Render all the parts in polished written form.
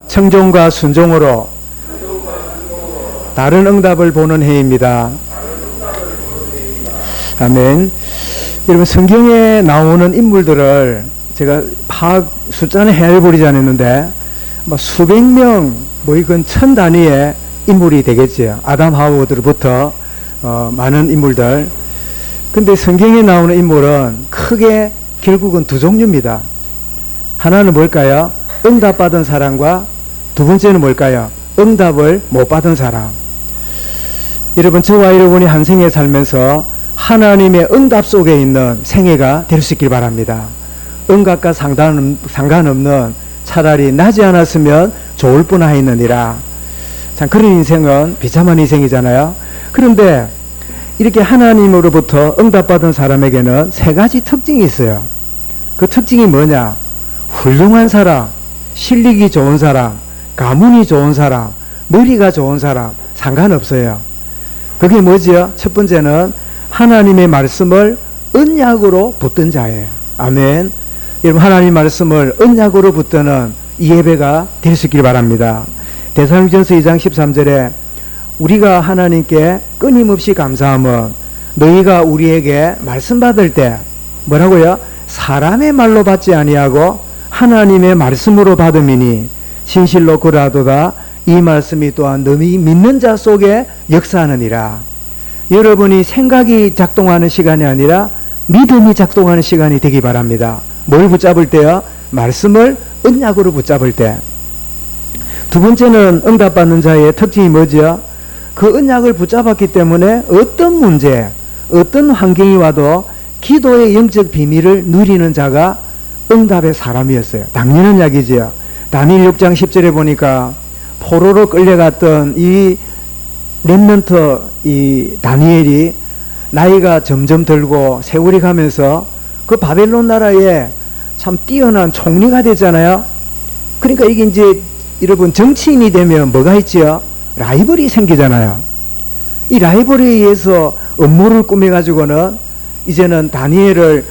청종과 순종으로 다른 응답을 보는 해입니다. 아멘. 여러분, 성경에 나오는 인물들을 제가 숫자는 헤아려버리지 않았는데 수백 명, 이건 천 단위의 인물이 되겠지요. 아담 하와부터 많은 인물들. 근데 성경에 나오는 인물은 크게 결국은 두 종류입니다. 하나는 뭘까요? 응답받은 사람과 두 번째는 뭘까요? 응답을 못 받은 사람. 여러분, 저와 여러분이 한 생에 살면서 하나님의 응답 속에 있는 생애가 될 수 있길 바랍니다. 응답과 상관없는 차라리 나지 않았으면 좋을 뻔하였느니라. 참, 그런 인생은 비참한 인생이잖아요. 그런데 이렇게 하나님으로부터 응답받은 사람에게는 세 가지 특징이 있어요. 그 특징이 뭐냐? 훌륭한 사람, 실력이 좋은 사람, 가문이 좋은 사람, 머리가 좋은 사람, 상관없어요. 그게 뭐지요? 첫 번째는 하나님의 말씀을 언약으로 붙든 자예요. 아멘. 여러분, 하나님 말씀을 언약으로 붙드는 이 예배가 될 수 있길 바랍니다. 데살로니가전서 2장 13절에 우리가 하나님께 끊임없이 감사함은 너희가 우리에게 말씀 받을 때 뭐라고요? 사람의 말로 받지 아니하고 하나님의 말씀으로 받음이니 진실로 그라도다. 이 말씀이 또한 너희 믿는 자 속에 역사하느니라. 여러분이 생각이 작동하는 시간이 아니라 믿음이 작동하는 시간이 되기 바랍니다. 뭘 붙잡을 때요? 말씀을 언약으로 붙잡을 때. 두 번째는 응답받는 자의 특징이 뭐죠? 그 언약을 붙잡았기 때문에 어떤 문제, 어떤 환경이 와도 기도의 영적 비밀을 누리는 자가 응답의 사람이었어요. 당연한 이야기지요. 다니엘 6장 10절에 보니까 포로로 끌려갔던 이 렘넌트 이 다니엘이 나이가 점점 들고 세월이 가면서 그 바벨론 나라에 참 뛰어난 총리가 되잖아요. 그러니까 이게 이제 여러분, 정치인이 되면 뭐가 있지요? 라이벌이 생기잖아요. 이 라이벌에 의해서 음모를 꾸며가지고는 이제는 다니엘을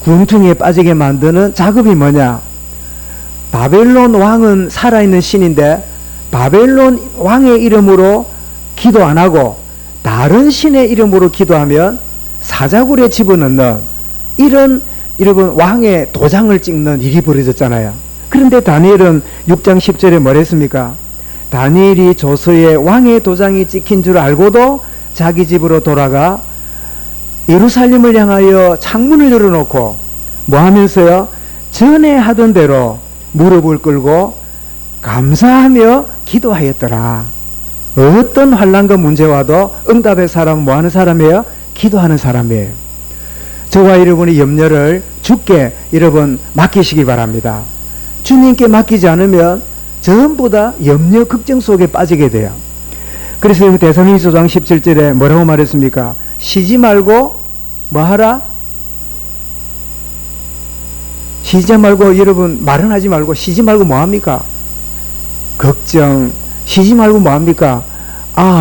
구렁텅이에 빠지게 만드는 작업이 뭐냐? 바벨론 왕은 살아있는 신인데 바벨론 왕의 이름으로 기도 안 하고 다른 신의 이름으로 기도하면 사자굴에 집어넣는 이런 여러분 왕의 도장을 찍는 일이 벌어졌잖아요. 그런데 다니엘은 6장 10절에 뭐랬습니까? 다니엘이 조서에 왕의 도장이 찍힌 줄 알고도 자기 집으로 돌아가 예루살렘을 향하여 창문을 열어놓고 뭐 하면서요? 전에 하던 대로 무릎을 꿇고 감사하며 기도하였더라. 어떤 환난과 문제 와도 응답의 사람은 뭐 하는 사람이에요? 기도하는 사람이에요. 저와 여러분의 염려를 주께 여러분 맡기시기 바랍니다. 주님께 맡기지 않으면 전부 다 염려 걱정 속에 빠지게 돼요. 그래서 데살로니가서 5장 17절에 뭐라고 말했습니까? 쉬지 말고 뭐 하라? 쉬지 말고, 여러분 말은 하지 말고 쉬지 말고 뭐 합니까? 걱정. 쉬지 말고 뭐 합니까?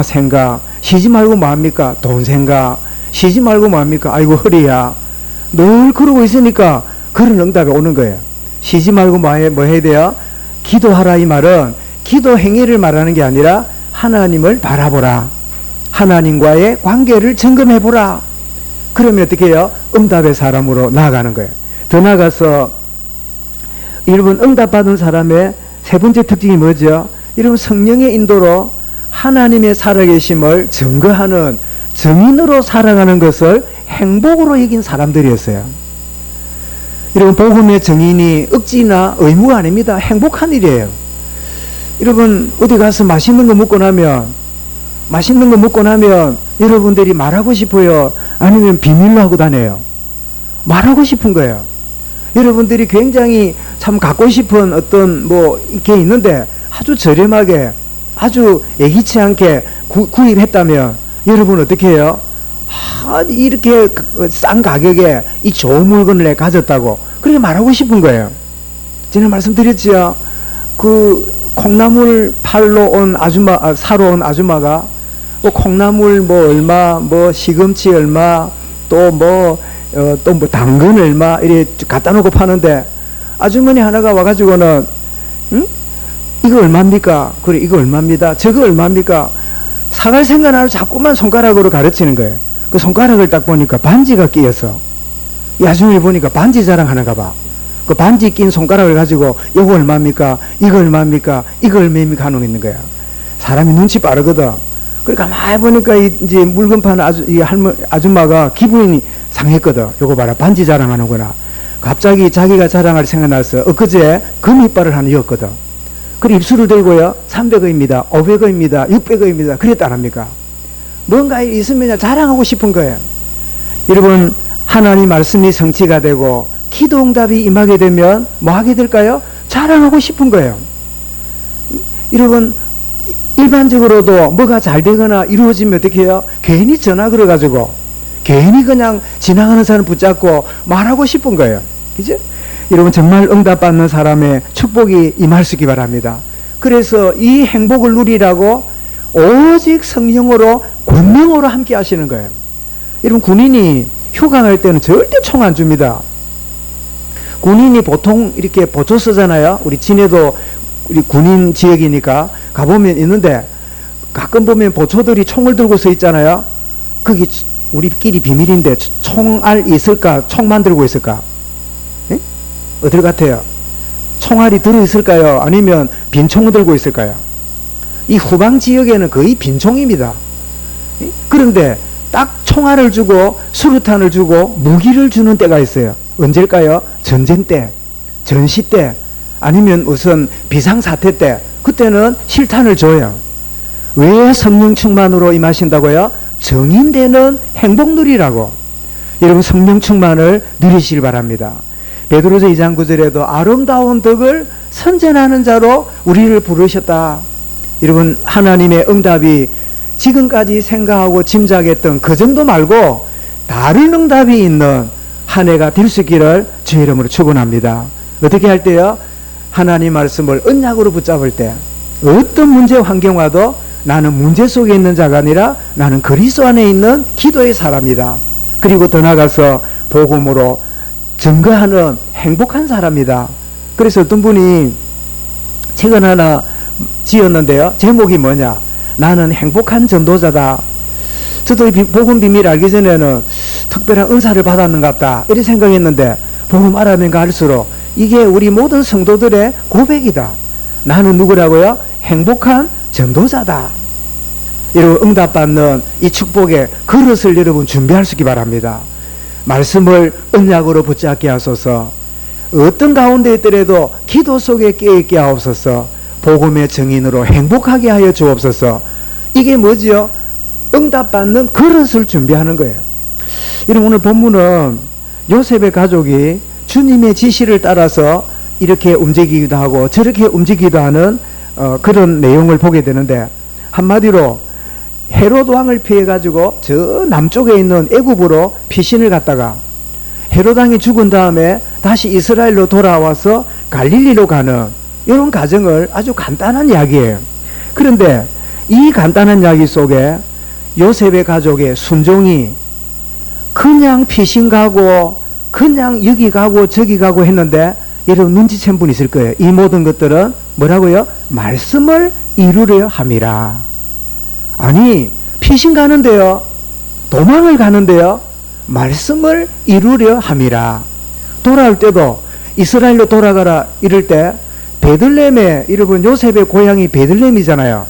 생각. 쉬지 말고 뭐 합니까? 돈 생각. 쉬지 말고 뭐 합니까? 아이고 허리야. 늘 그러고 있으니까 그런 응답이 오는 거예요. 쉬지 말고 뭐 해야 돼요? 기도하라. 이 말은 기도 행위를 말하는 게 아니라 하나님을 바라보라. 하나님과의 관계를 점검해보라. 그러면 어떻게 해요? 응답의 사람으로 나아가는 거예요. 더 나아가서 여러분, 응답받은 사람의 세 번째 특징이 뭐죠? 여러분, 성령의 인도로 하나님의 살아계심을 증거하는 증인으로 살아가는 것을 행복으로 여긴 사람들이었어요. 여러분, 복음의 증인이 억지나 의무가 아닙니다. 행복한 일이에요. 여러분, 어디 가서 맛있는 거 먹고 나면 여러분들이 말하고 싶어요? 아니면 비밀로 하고 다녀요? 말하고 싶은 거예요. 여러분들이 굉장히 참 갖고 싶은 어떤 게 있는데 아주 저렴하게, 아주 예기치 않게 구입했다면 여러분 어떻게 해요? 이렇게 싼 가격에 이 좋은 물건을 내가 가졌다고 그렇게 말하고 싶은 거예요. 지난 말씀드렸지요. 그 콩나물 사러 온 아줌마가 콩나물 얼마, 시금치 얼마, 또 당근 얼마 이렇게 갖다 놓고 파는데 아주머니 하나가 와가지고는 이거 얼마입니까? 그래, 이거 얼마입니다. 저거 얼마입니까? 사갈 생각 안 하고 자꾸만 손가락으로 가르치는 거예요. 그 손가락을 딱 보니까 반지가 끼어서, 야중에 보니까 반지 자랑하는가 봐. 그 반지 낀 손가락을 가지고 이거 얼마입니까? 이거 얼마입니까? 이거 얼마입니까? 하는 거 있는 거야. 사람이 눈치 빠르거든. 그러니까 가만히 보니까 이제 물건 파는 아줌마가 기분이 상했거든. 요거 봐라, 반지 자랑하는구나. 갑자기 자기가 자랑할 생각나서 엊그제 금이빨을 하나 이었거든. 그래 입술을 들고요, 300원입니다, 500원입니다, 600원입니다. 그랬다 안 합니까? 뭔가 있으면 자랑하고 싶은 거예요. 여러분, 하나님 말씀이 성취가 되고 기도 응답이 임하게 되면 뭐 하게 될까요? 자랑하고 싶은 거예요. 여러분, 일반적으로도 뭐가 잘 되거나 이루어지면 어떻게 해요? 괜히 전화 걸어가지고 괜히 그냥 지나가는 사람 붙잡고 말하고 싶은 거예요. 그죠? 여러분, 정말 응답받는 사람의 축복이 임할 수 있기 바랍니다. 그래서 이 행복을 누리라고 오직 성령으로 권능으로 함께 하시는 거예요. 여러분, 군인이 휴가 갈 때는 절대 총 안 줍니다. 군인이 보통 이렇게 보초 쓰잖아요. 우리 진해도 우리 군인 지역이니까 가보면 있는데, 가끔 보면 보초들이 총을 들고 서 있잖아요. 그게 우리끼리 비밀인데 총알 있을까? 총만 들고 있을까? 네? 어떨 것 같아요? 총알이 들어있을까요? 아니면 빈총을 들고 있을까요? 이 후방 지역에는 거의 빈총입니다. 네? 그런데 딱 총알을 주고 수류탄을 주고 무기를 주는 때가 있어요. 언제일까요? 전쟁 때, 전시 때, 아니면 무슨 비상사태 때, 그때는 실탄을 줘요. 왜 성령 충만으로 임하신다고요? 정인되는 행복 누리라고. 여러분, 성령 충만을 누리시길 바랍니다. 베드로서 2장 9절에도 아름다운 덕을 선전하는 자로 우리를 부르셨다. 여러분, 하나님의 응답이 지금까지 생각하고 짐작했던 그 정도 말고 다른 응답이 있는 한 해가 될 수 있기를 주의 이름으로 축원합니다. 어떻게 할 때요? 하나님 말씀을 언약으로 붙잡을 때, 어떤 문제 환경 와도 나는 문제 속에 있는 자가 아니라 나는 그리스도 안에 있는 기도의 사람이다. 그리고 더 나아가서 복음으로 증거하는 행복한 사람이다. 그래서 어떤 분이 책을 하나 지었는데요, 제목이 뭐냐? 나는 행복한 전도자다. 저도 이 복음 비밀 알기 전에는 특별한 은사를 받았는가 보다 이렇게 생각했는데, 복음 알아보니까 알수록 이게 우리 모든 성도들의 고백이다. 나는 누구라고요? 행복한 전도자다. 여러분, 응답받는 이 축복의 그릇을 여러분 준비할 수 있기 바랍니다. 말씀을 언약으로 붙잡게 하소서. 어떤 가운데 있더라도 기도 속에 깨어있게 하옵소서. 복음의 증인으로 행복하게 하여 주옵소서. 이게 뭐지요? 응답받는 그릇을 준비하는 거예요. 여러분, 오늘 본문은 요셉의 가족이 주님의 지시를 따라서 이렇게 움직이기도 하고 저렇게 움직이기도 하는 그런 내용을 보게 되는데, 한마디로 헤롯 왕을 피해 가지고 저 남쪽에 있는 애굽으로 피신을 갔다가 헤롯 왕이 죽은 다음에 다시 이스라엘로 돌아와서 갈릴리로 가는 이런 과정을 아주 간단한 이야기예요. 그런데 이 간단한 이야기 속에 요셉의 가족의 순종이 그냥 피신 가고 그냥 여기 가고 저기 가고 했는데, 여러분 눈치챈 분 있을 거예요. 이 모든 것들은 뭐라고요? 말씀을 이루려 함이라. 아니, 피신 가는데요, 도망을 가는데요, 말씀을 이루려 함이라. 돌아올 때도 이스라엘로 돌아가라 이럴 때 베들레헴에, 여러분 요셉의 고향이 베들레헴이잖아요.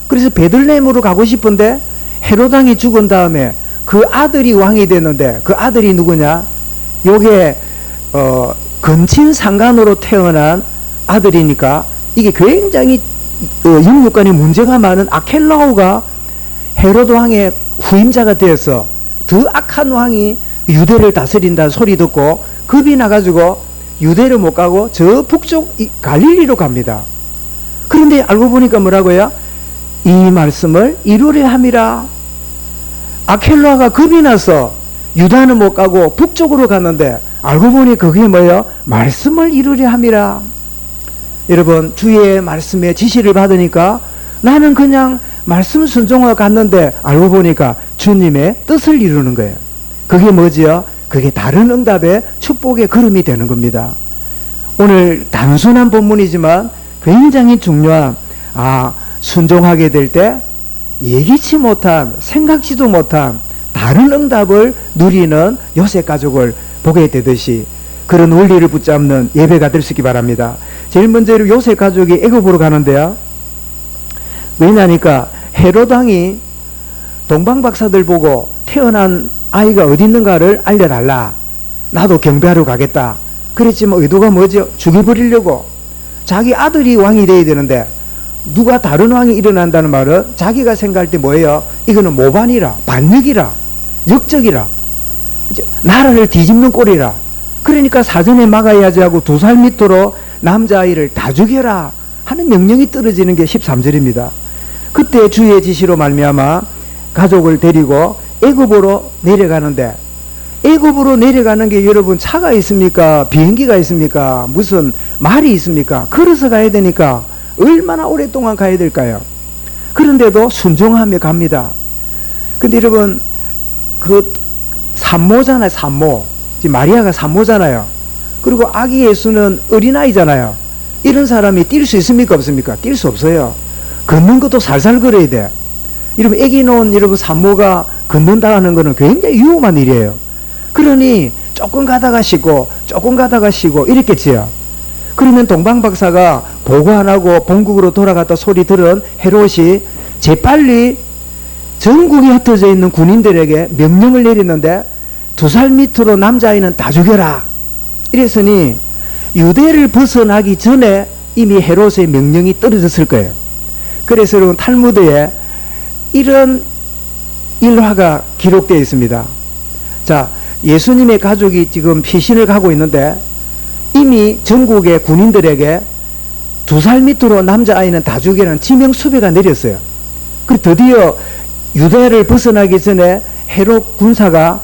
그래서 베들레헴으로 가고 싶은데 헤롯 왕이 죽은 다음에 그 아들이 왕이 됐는데, 그 아들이 누구냐? 요게 근친 상간으로 태어난 아들이니까 이게 굉장히 영육간에 문제가 많은 아켈라오가 헤롯 왕의 후임자가 되어서 더 악한 왕이 유대를 다스린다는 소리 듣고 겁이 나가지고 유대를 못 가고 저 북쪽 갈릴리로 갑니다. 그런데 알고 보니까 뭐라고요? 이 말씀을 이루려 함이라. 아켈라가 겁이 나서 유다는 못 가고 북쪽으로 갔는데 알고 보니 그게 뭐예요? 말씀을 이루려 함이라. 여러분, 주의 말씀에 지시를 받으니까 나는 그냥 말씀 순종하고 갔는데 알고 보니까 주님의 뜻을 이루는 거예요. 그게 뭐지요? 그게 다른 응답의 축복의 걸음이 되는 겁니다. 오늘 단순한 본문이지만 굉장히 중요한, 순종하게 될 때 예기치 못한, 생각지도 못한 다른 응답을 누리는 요셉 가족을 보게 되듯이 그런 원리를 붙잡는 예배가 될 수 있기 바랍니다. 제일 먼저 요셉 가족이 애굽으로 가는데요. 왜냐니까 헤롯 왕이 동방박사들 보고 태어난 아이가 어디 있는가를 알려달라. 나도 경배하러 가겠다. 그랬지만 의도가 뭐죠? 죽여버리려고. 자기 아들이 왕이 돼야 되는데 누가 다른 왕이 일어난다는 말은 자기가 생각할 때 뭐예요? 이거는 모반이라, 반역이라, 역적이라, 나라를 뒤집는 꼴이라. 그러니까 사전에 막아야지 하고 2살 밑으로 남자아이를 다 죽여라 하는 명령이 떨어지는 게 13절입니다. 그때 주의 지시로 말미암아 가족을 데리고 애굽으로 내려가는데, 애굽으로 내려가는 게 여러분 차가 있습니까? 비행기가 있습니까? 무슨 말이 있습니까? 걸어서 가야 되니까 얼마나 오랫동안 가야 될까요? 그런데도 순종하며 갑니다. 근데 여러분 그 산모잖아요. 산모. 지금 마리아가 산모잖아요. 그리고 아기 예수는 어린아이잖아요. 이런 사람이 뛸 수 있습니까? 없습니까? 뛸 수 없어요. 걷는 것도 살살 걸어야 돼. 여러분 아기 놓은 여러분 산모가 걷는다 하는 것은 굉장히 위험한 일이에요. 그러니 조금 가다가 쉬고 조금 가다가 쉬고 이랬겠지요. 그러면 동방박사가 보고 안 하고 본국으로 돌아갔다 소리 들은 헤롯이 재빨리 전국에 흩어져 있는 군인들에게 명령을 내렸는데 2살 밑으로 남자아이는 다 죽여라. 이랬으니 유대를 벗어나기 전에 이미 헤롯의 명령이 떨어졌을 거예요. 그래서 여러분 탈무드에 이런 일화가 기록되어 있습니다. 자, 예수님의 가족이 지금 피신을 가고 있는데 이미 전국의 군인들에게 2살 밑으로 남자아이는 다 죽이라는 지명수배가 내렸어요. 그리고 드디어 유대를 벗어나기 전에 헤롯 군사가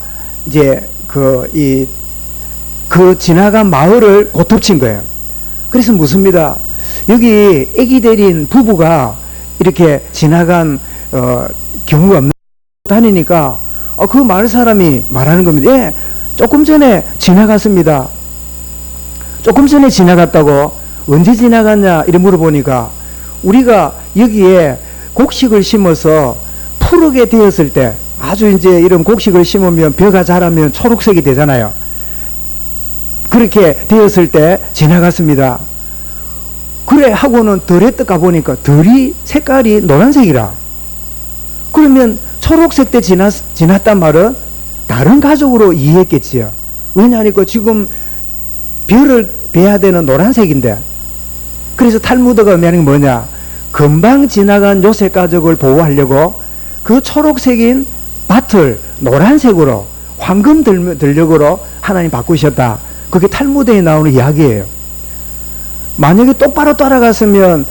이제 그 지나간 마을을 고톱친 거예요. 그래서 묻습니다. 여기 애기 데린 부부가 이렇게 지나간 경우가 없는 다니니까 그 마을 사람이 말하는 겁니다. 예, 조금 전에 지나갔습니다. 조금 전에 지나갔다고. 언제 지나갔냐 이렇게 물어보니까 우리가 여기에 곡식을 심어서 푸르게 되었을 때, 아주 이제 이런 곡식을 심으면 벼가 자라면 초록색이 되잖아요. 그렇게 되었을 때 지나갔습니다. 그래 하고는 덜에 뜯가 보니까 덜이 색깔이 노란색이라. 그러면 초록색 때 지났단 말은 다른 가족으로 이해했겠지요. 왜냐하니까 지금 벼를 베야 되는 노란색인데. 그래서 탈무드가 의미하는 게 뭐냐, 금방 지나간 요셉 가족을 보호하려고 그 초록색인 밭을 노란색으로, 황금 들녘으로 하나님 바꾸셨다. 그게 탈무드에 나오는 이야기예요. 만약에 똑바로 따라갔으면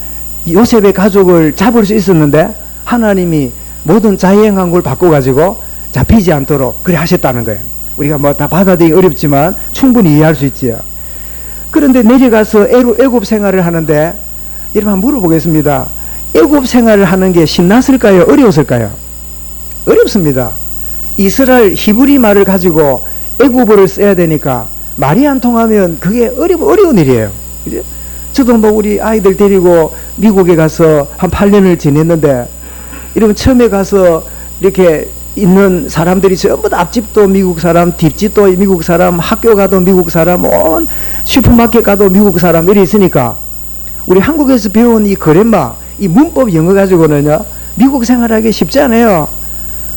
요셉의 가족을 잡을 수 있었는데 하나님이 모든 자행한 걸 바꿔가지고 잡히지 않도록 그래 하셨다는 거예요. 우리가 뭐 다 받아들이기 어렵지만 충분히 이해할 수 있지요. 그런데 내려가서 애굽 생활을 하는데, 여러분 한번 물어보겠습니다. 애굽 생활을 하는 게 신났을까요? 어려웠을까요? 어렵습니다. 이스라엘 히브리 말을 가지고 애굽어를 써야 되니까 말이 안 통하면 그게 어려운 일이에요. 그죠? 저도 뭐 우리 아이들 데리고 미국에 가서 한 8년을 지냈는데, 이러면 처음에 가서 이렇게 있는 사람들이 전부 다 앞집도 미국 사람, 뒷집도 미국 사람, 학교 가도 미국 사람, 온 슈퍼마켓 가도 미국 사람 이래 있으니까 우리 한국에서 배운 이 그랜마, 이 문법 영어 가지고는요 미국 생활하기 쉽지 않아요.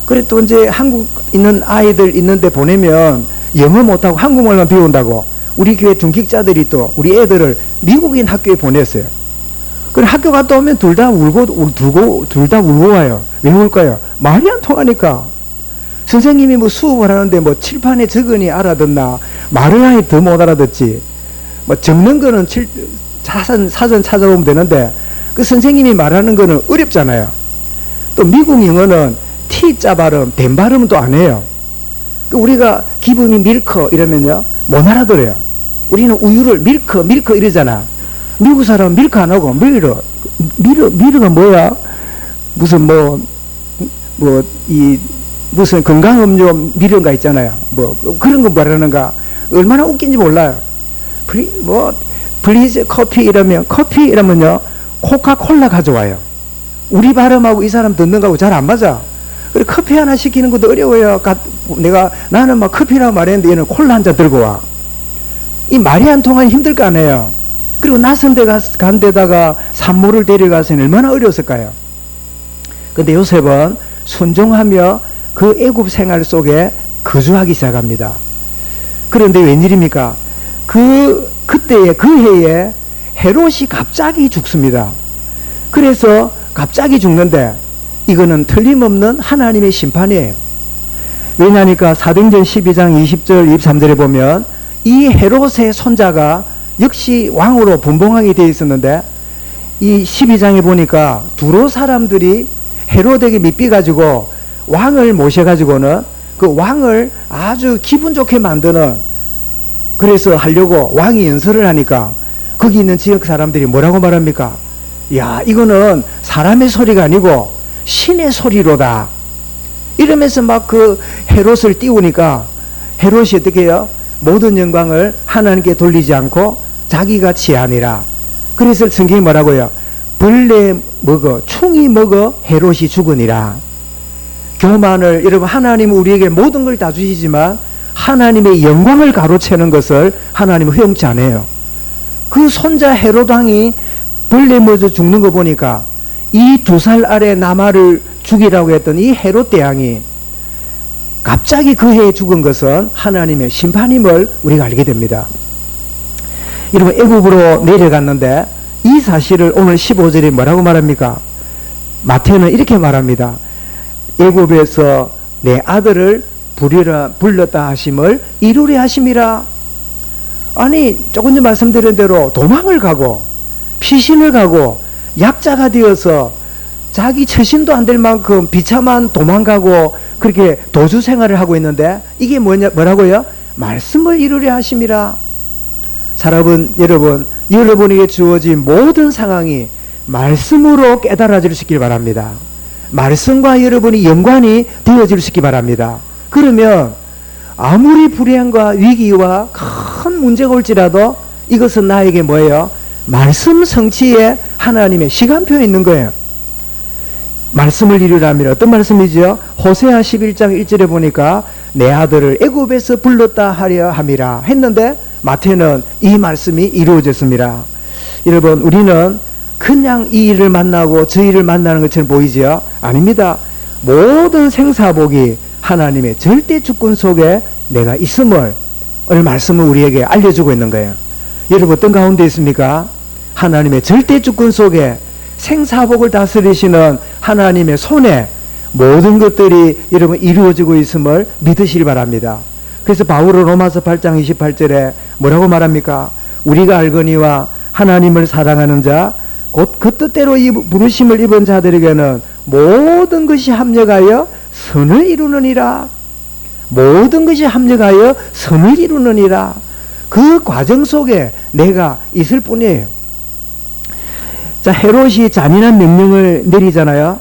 그래 또 이제 한국 있는 아이들 있는데 보내면 영어 못하고 한국말만 배운다고 우리 교회 중직자들이 또 우리 애들을 미국인 학교에 보냈어요. 그래 학교 갔다 오면 둘 다 울고 와요. 왜 울까요? 말이 안 통하니까. 선생님이 뭐 수업을 하는데 뭐 칠판에 적으니 알아듣나, 말을 하니 더 못 알아듣지. 뭐 적는 거는 사전 찾아보면 되는데 그 선생님이 말하는 거는 어렵잖아요. 또 미국 영어는 T자 발음, 된 발음은 또 안 해요. 그 우리가 기분이 밀커 이러면요 못 알아들어요. 우리는 우유를 밀커 이러잖아. 미국 사람은 밀커 안 하고 미르가 뭐야? 무슨 무슨 건강음료 미르가 있잖아요. 뭐 그런 거 말하는가? 얼마나 웃긴지 몰라요. 플리즈 커피 이러면, 커피 이러면요, 코카콜라 가져와요. 우리 발음하고 이 사람 듣는 거하고 잘 안 맞아. 그래, 커피 하나 시키는 것도 어려워요. 나는 막 커피라고 말했는데 얘는 콜라 한 잔 들고 와. 이 말이 안 통하니 힘들 거 아니에요. 그리고 낯선 데 간 데다가 산모를 데려가서는 얼마나 어려웠을까요? 근데 요셉은 순종하며 그 애굽 생활 속에 거주하기 시작합니다. 그런데 웬일입니까? 그때에, 그 해에 헤롯이 갑자기 죽습니다. 그래서 갑자기 죽는데 이거는 틀림없는 하나님의 심판이에요. 왜냐하니까 사도행전 12장 20절 23절에 보면 이 헤롯의 손자가 역시 왕으로 분봉하게 되어 있었는데, 이 12장에 보니까 두로 사람들이 헤롯에게 밑비가지고 왕을 모셔가지고는 그 왕을 아주 기분 좋게 만드는, 그래서 하려고 왕이 연설을 하니까 거기 있는 지역 사람들이 뭐라고 말합니까? 야, 이거는 사람의 소리가 아니고 신의 소리로다. 이러면서 막 그 헤롯을 띄우니까 헤롯이 어떻게 해요? 모든 영광을 하나님께 돌리지 않고 자기가 취하니라. 그래서 성경이 뭐라고요? 벌레 먹어, 충이 먹어 헤롯이 죽으니라. 교만을, 여러분, 하나님은 우리에게 모든 걸 다 주시지만 하나님의 영광을 가로채는 것을 하나님은 허용치 않아요. 그 손자 헤롯 왕이 벌레 먹어 죽는 거 보니까 이 2살 아래 나마를 죽이라고 했던 이 헤롯 대왕이 갑자기 그 해에 죽은 것은 하나님의 심판임을 우리가 알게 됩니다. 여러분, 애굽으로 내려갔는데 이 사실을 오늘 15절에 뭐라고 말합니까? 마태는 이렇게 말합니다. 애굽에서 내 아들을 불렀다 하심을 이루려 하심이라. 아니, 조금 전 말씀드린 대로 도망을 가고 피신을 가고 약자가 되어서 자기 처신도 안 될 만큼 비참한 도망가고 그렇게 도주 생활을 하고 있는데 이게 뭐라고요? 말씀을 이루려 하심이라. 여러분, 여러분에게 주어진 모든 상황이 말씀으로 깨달아질 수 있길 바랍니다. 말씀과 여러분이 연관이 되어질 수 있기 바랍니다. 그러면 아무리 불행과 위기와 큰 문제가 올지라도 이것은 나에게 뭐예요? 말씀 성취에 하나님의 시간표에 있는 거예요. 말씀을 이루라면 어떤 말씀이죠? 호세아 11장 1절에 보니까 내 아들을 애굽에서 불렀다 하려 함이라 했는데 마태는 이 말씀이 이루어졌습니다. 여러분, 우리는 그냥 이 일을 만나고 저 일을 만나는 것처럼 보이죠? 아닙니다. 모든 생사복이 하나님의 절대 주권 속에 내가 있음을 오늘 말씀은 우리에게 알려주고 있는 거예요. 여러분, 어떤 가운데 있습니까? 하나님의 절대 주권 속에 생사복을 다스리시는 하나님의 손에 모든 것들이 여러분 이루어지고 있음을 믿으시기 바랍니다. 그래서 바울은 로마서 8장 28절에 뭐라고 말합니까? 우리가 알거니와 하나님을 사랑하는 자 곧 그 뜻대로 부르심을 입은 자들에게는 모든 것이 합력하여 선을 이루느니라. 모든 것이 합력하여 선을 이루느니라. 그 과정 속에 내가 있을 뿐이에요. 자, 헤롯이 잔인한 명령을 내리잖아요.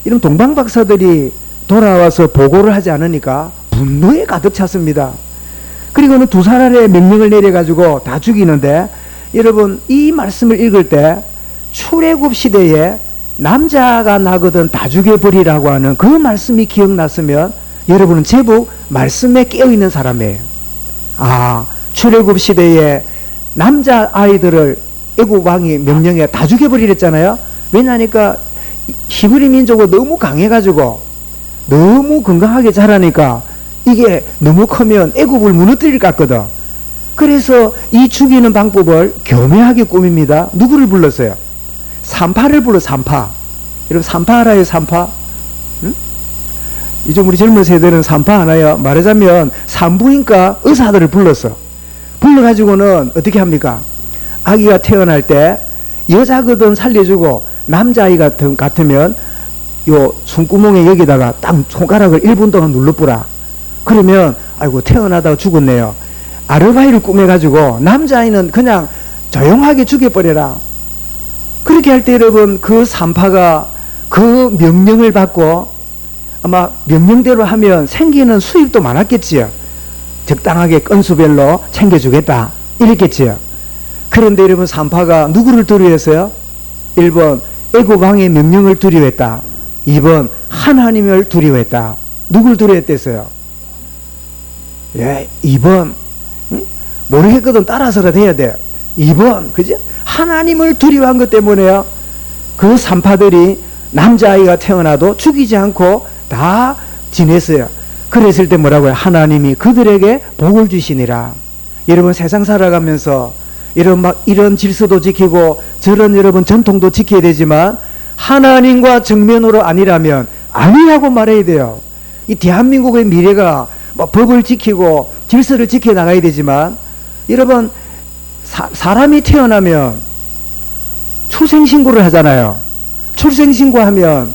이런 동방박사들이 돌아와서 보고를 하지 않으니까 분노에 가득 찼습니다. 그리고는 2살 아래 명령을 내려가지고 다 죽이는데, 여러분, 이 말씀을 읽을 때 출애굽 시대에 남자가 나거든 다 죽여버리라고 하는 그 말씀이 기억났으면 여러분은 제법 말씀에 깨어있는 사람이에요. 아, 출애굽 시대에 남자 아이들을 애굽 왕이 명령해 다 죽여버리랬잖아요. 왜냐하니까 히브리 민족은 너무 강해가지고 너무 건강하게 자라니까 이게 너무 크면 애굽을 무너뜨릴 것 같거든. 그래서 이 죽이는 방법을 교묘하게 꾸밉니다. 누구를 불렀어요? 산파를 불러. 산파. 여러분, 산파 알아요? 산파? 응? 요즘 우리 젊은 세대는 산파 하나요? 말하자면 산부인과 의사들을 불렀어. 불러가지고는 어떻게 합니까? 아기가 태어날 때 여자거든 살려주고 남자아이 같으면 요 손구멍에 여기다가 딱 손가락을 1분 동안 눌러보라. 그러면 아이고 태어나다가 죽었네요. 아르바이를 꾸며가지고 남자아이는 그냥 조용하게 죽여버려라. 그렇게 할 때 여러분, 그 산파가 그 명령을 받고 아마 명령대로 하면 생기는 수입도 많았겠지요. 적당하게 건수별로 챙겨주겠다 이랬겠지요. 그런데 여러분 산파가 누구를 두려워했어요? 1번 애굽 왕의 명령을 두려워했다. 2번 하나님을 두려워했다. 누굴 두려워했댔어요? 예, 2번. 응? 모르겠거든. 따라서라도 해야 돼. 2번. 그죠? 하나님을 두려워한 것 때문에요. 그 산파들이 남자아이가 태어나도 죽이지 않고 다 지냈어요. 그랬을 때 뭐라고요? 하나님이 그들에게 복을 주시니라. 여러분 세상 살아가면서 이런 질서도 지키고 저런 여러분 전통도 지켜야 되지만 하나님과 정면으로 아니라면 아니라고 말해야 돼요. 이 대한민국의 미래가 법을 지키고 질서를 지켜 나가야 되지만 여러분 사람이 태어나면 출생신고를 하잖아요. 출생신고하면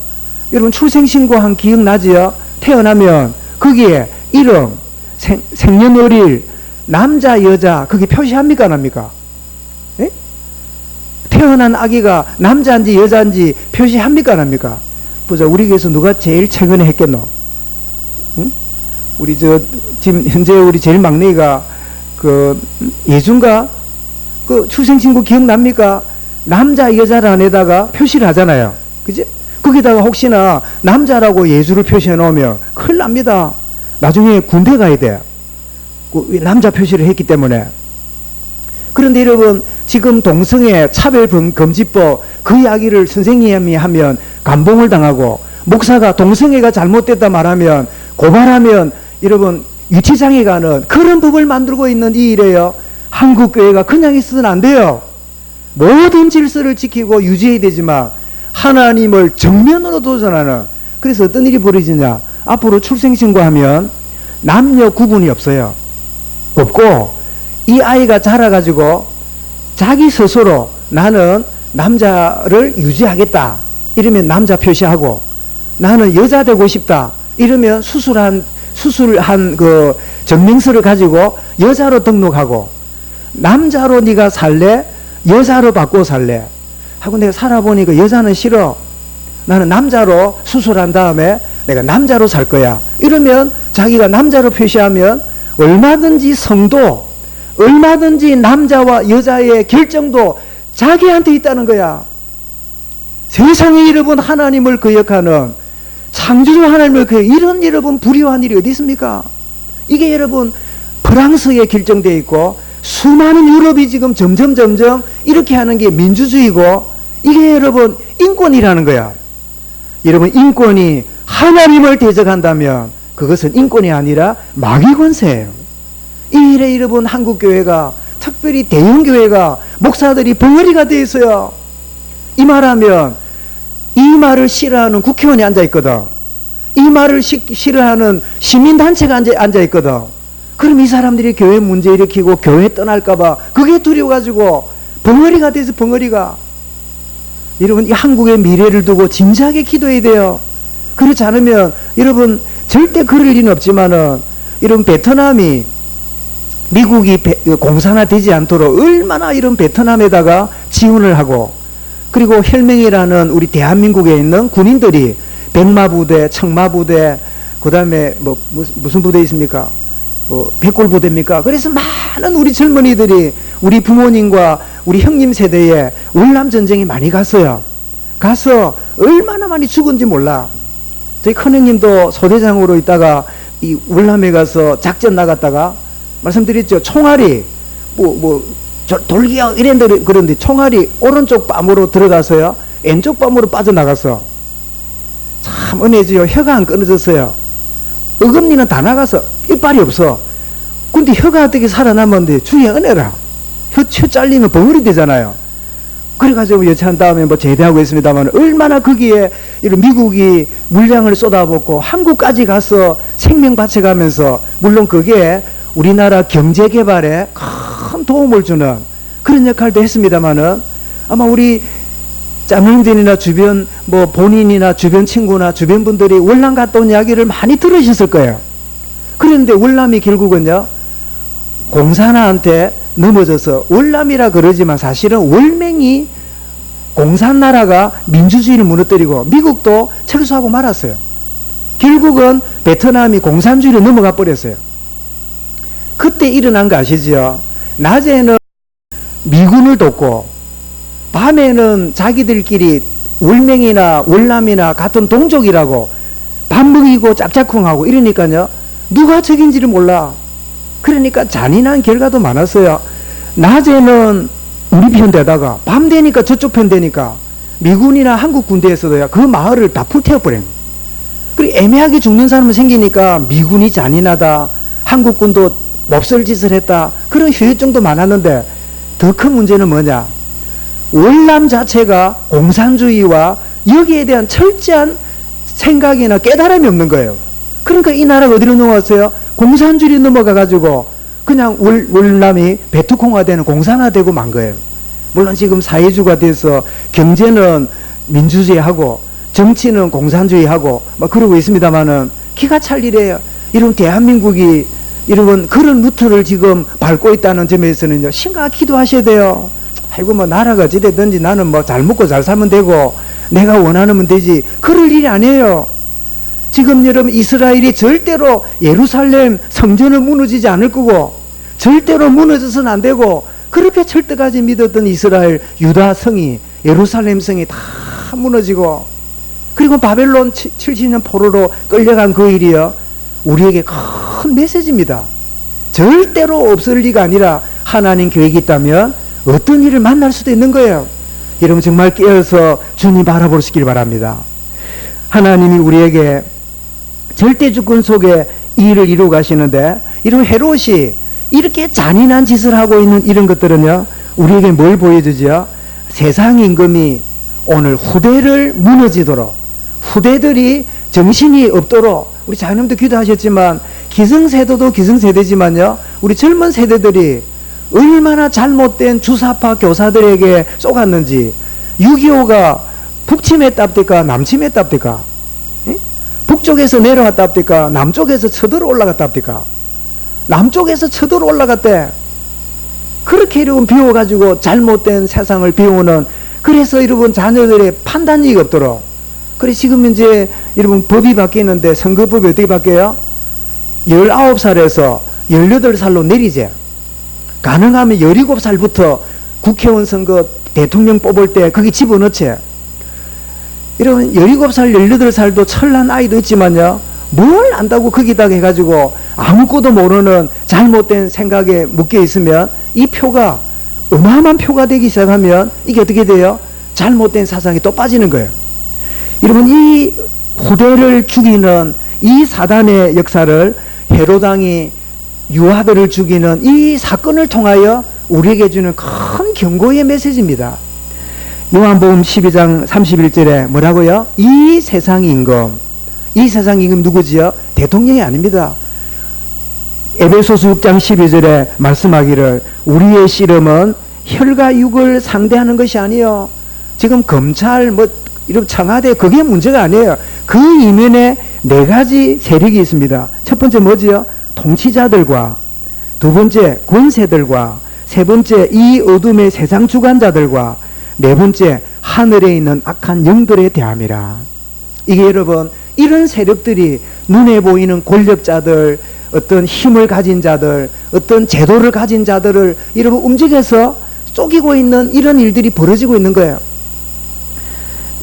여러분 출생신고한 기억나지요? 태어나면 거기에 이름, 생년월일, 남자, 여자 거기 표시합니까 안 합니까? 예? 태어난 아기가 남자인지 여자인지 표시합니까 안 합니까? 보자, 우리 교회에서 누가 제일 최근에 했겠노? 응? 우리 지금 현재 우리 제일 막내가 예준가? 출생신고 기억납니까? 남자 여자란에다가 표시를 하잖아요. 그지? 거기다가 혹시나 남자라고 예주를 표시해 놓으면 큰일 납니다. 나중에 군대 가야 돼. 남자 표시를 했기 때문에. 그런데 여러분 지금 동성애 차별금지법 그 이야기를 선생님이 하면 감봉을 당하고 목사가 동성애가 잘못됐다 말하면 고발하면 여러분 유치장에 가는 그런 법을 만들고 있는 이 일에요. 한국교회가 그냥 있어서는 안 돼요. 모든 질서를 지키고 유지해야 되지만 하나님을 정면으로 도전하는, 그래서 어떤 일이 벌어지냐, 앞으로 출생신고하면 남녀 구분이 없어요. 없고 이 아이가 자라가지고 자기 스스로 나는 남자를 유지하겠다 이러면 남자 표시하고, 나는 여자 되고 싶다 이러면 수술한 그 증명서를 가지고 여자로 등록하고, 남자로 네가 살래 여자로 바꾸어 살래 하고 내가 살아보니까 여자는 싫어, 나는 남자로 수술한 다음에 내가 남자로 살 거야 이러면 자기가 남자로 표시하면 얼마든지 성도, 얼마든지 남자와 여자의 결정도 자기한테 있다는 거야. 세상에 여러분 하나님을 거역하는, 창조주 하나님을 이런 여러분 불효한 일이 어디 있습니까? 이게 여러분 프랑스에 결정되어 있고 수많은 유럽이 지금 점점 이렇게 하는 게 민주주의고, 이게 여러분 인권이라는 거야. 여러분 인권이 하나님을 대적한다면 그것은 인권이 아니라 마귀 권세예요. 이 일에 여러분 한국교회가, 특별히 대형교회가 목사들이 벙어리가 되어 있어요. 이 말하면 이 말을 싫어하는 국회의원이 앉아있거든. 이 말을 싫어하는 시민단체가 앉아있거든. 그럼 이 사람들이 교회 문제 일으키고 교회 떠날까봐 그게 두려워가지고 벙어리가 돼서 벙어리가. 여러분 이 한국의 미래를 두고 진지하게 기도해야 돼요. 그렇지 않으면 여러분 절대 그럴 일은 없지만은, 이런 베트남이 미국이 공산화 되지 않도록 얼마나 이런 베트남에다가 지원을 하고, 그리고 혈맹이라는 우리 대한민국에 있는 군인들이 백마부대, 청마부대, 그 다음에 무슨 부대 있습니까? 백골부대입니까? 그래서 많은 우리 젊은이들이 우리 부모님과 우리 형님 세대에 월남전쟁이 많이 갔어요. 가서 얼마나 많이 죽은지 몰라. 저희 큰형님도 소대장으로 있다가 이 월남에 가서 작전 나갔다가 말씀드렸죠. 총알이 돌기야 이랬는데, 그런데 총알이 오른쪽 뺨으로 들어가서요 왼쪽 뺨으로 빠져나갔어. 참 은혜지요. 혀가 안 끊어졌어요. 어금니는 다 나가서 이빨이 없어. 근데 혀가 어떻게 살아남았는데 주의 은혜라. 혀 잘리면 벙어리 되잖아요. 그래가지고 여차한 다음에 제대하고 있습니다만, 얼마나 거기에 이런 미국이 물량을 쏟아붓고 한국까지 가서 생명 바쳐가면서, 물론 그게 우리나라 경제 개발에 큰 도움을 주는 그런 역할도 했습니다만은, 아마 우리 짬형진이나 주변 본인이나 주변 친구나 주변 분들이 월남 갔다 온 이야기를 많이 들으셨을 거예요. 그런데 월남이 결국은요 공산화한테 넘어져서, 월남이라 그러지만 사실은 월맹이 공산나라가 민주주의를 무너뜨리고 미국도 철수하고 말았어요. 결국은 베트남이 공산주의로 넘어가 버렸어요. 그때 일어난 거 아시죠? 낮에는 미군을 돕고 밤에는 자기들끼리 월맹이나 월남이나 같은 동족이라고 밥 먹이고 짝짝꿍하고 이러니까요. 누가 적인지를 몰라. 그러니까 잔인한 결과도 많았어요. 낮에는 우리 편 되다가 밤 되니까 저쪽 편 되니까 미군이나 한국 군대에서도요. 그 마을을 다 불태워버려요. 그리고 애매하게 죽는 사람은 생기니까 미군이 잔인하다. 한국군도 몹쓸 짓을 했다. 그런 후유증도 많았는데 더 큰 문제는 뭐냐? 월남 자체가 공산주의와 여기에 대한 철저한 생각이나 깨달음이 없는 거예요. 그러니까 이 나라가 어디로 넘어갔어요? 공산주의로 넘어가가지고 그냥 월남이 베트콩화되는 공산화되고 만 거예요. 물론 지금 사회주의가 돼서 경제는 민주주의하고 정치는 공산주의하고 막 그러고 있습니다만은 기가 찰 일이에요. 이런 대한민국이 이런 그런 루트를 지금 밟고 있다는 점에서는요, 심각하게 기도하셔야 돼요. 아이고, 뭐, 나라가 어찌되든지 나는 뭐 잘 먹고 잘 살면 되고, 내가 원하면 되지. 그럴 일이 아니에요. 지금 여러분, 이스라엘이 절대로 예루살렘 성전을 무너지지 않을 거고, 절대로 무너져서는 안 되고, 그렇게 철저까지 믿었던 이스라엘 유다 성이, 예루살렘 성이 다 무너지고, 그리고 바벨론 70년 포로로 끌려간 그 일이요, 우리에게 큰 메시지입니다. 절대로 없을 리가 아니라 하나님 계획이 있다면 어떤 일을 만날 수도 있는 거예요. 여러분 정말 깨어서 주님 바라보시길 바랍니다. 하나님이 우리에게 절대주권 속에 이 일을 이루어 가시는데, 이런 헤롯이 이렇게 잔인한 짓을 하고 있는 이런 것들은요, 우리에게 뭘 보여주죠? 세상 임금이 오늘 후대를 무너지도록, 후대들이 정신이 없도록, 우리 장님도 기도하셨지만 기성세대도 기성세대지만요, 우리 젊은 세대들이 얼마나 잘못된 주사파 교사들에게 쏘갔는지. 6.25가 북침했답니까? 남침했답니까? 북쪽에서 내려왔답니까? 남쪽에서 쳐들어 올라갔답니까? 남쪽에서 쳐들어 올라갔대. 그렇게 여러분 비워가지고 잘못된 세상을 비우는, 그래서 여러분 자녀들의 판단력이 없도록. 그래 지금 이제 여러분 법이 바뀌는데, 선거법이 어떻게 바뀌어요? 19살에서 18살로 내리제. 가능하면 17살부터 국회의원 선거 대통령 뽑을 때 거기 집어넣지. 여러분 17살 18살도 철난 아이도 있지만요, 뭘 안다고 거기다가 해가지고 아무것도 모르는 잘못된 생각에 묶여 있으면 이 표가 어마어마한 표가 되기 시작하면 이게 어떻게 돼요? 잘못된 사상에 또 빠지는 거예요. 여러분 이 후대를 죽이는 이 사단의 역사를, 헤롯왕이 유아들을 죽이는 이 사건을 통하여 우리에게 주는 큰 경고의 메시지입니다. 요한복음 12장 31절에 뭐라고요? 이 세상 임금, 이 세상 임금 누구지요? 대통령이 아닙니다. 에베소서 6장 12절에 말씀하기를 우리의 씨름은 혈과 육을 상대하는 것이 아니요, 지금 검찰 뭐 이런 청와대 그게 문제가 아니에요. 그 이면에 네 가지 세력이 있습니다. 첫 번째 뭐지요? 통치자들과, 두 번째 권세들과, 세 번째 이 어둠의 세상 주관자들과, 네 번째 하늘에 있는 악한 영들의 대함이라. 이게 여러분 이런 세력들이 눈에 보이는 권력자들, 어떤 힘을 가진 자들, 어떤 제도를 가진 자들을 여러분 움직여서 쪼개고 있는 이런 일들이 벌어지고 있는 거예요.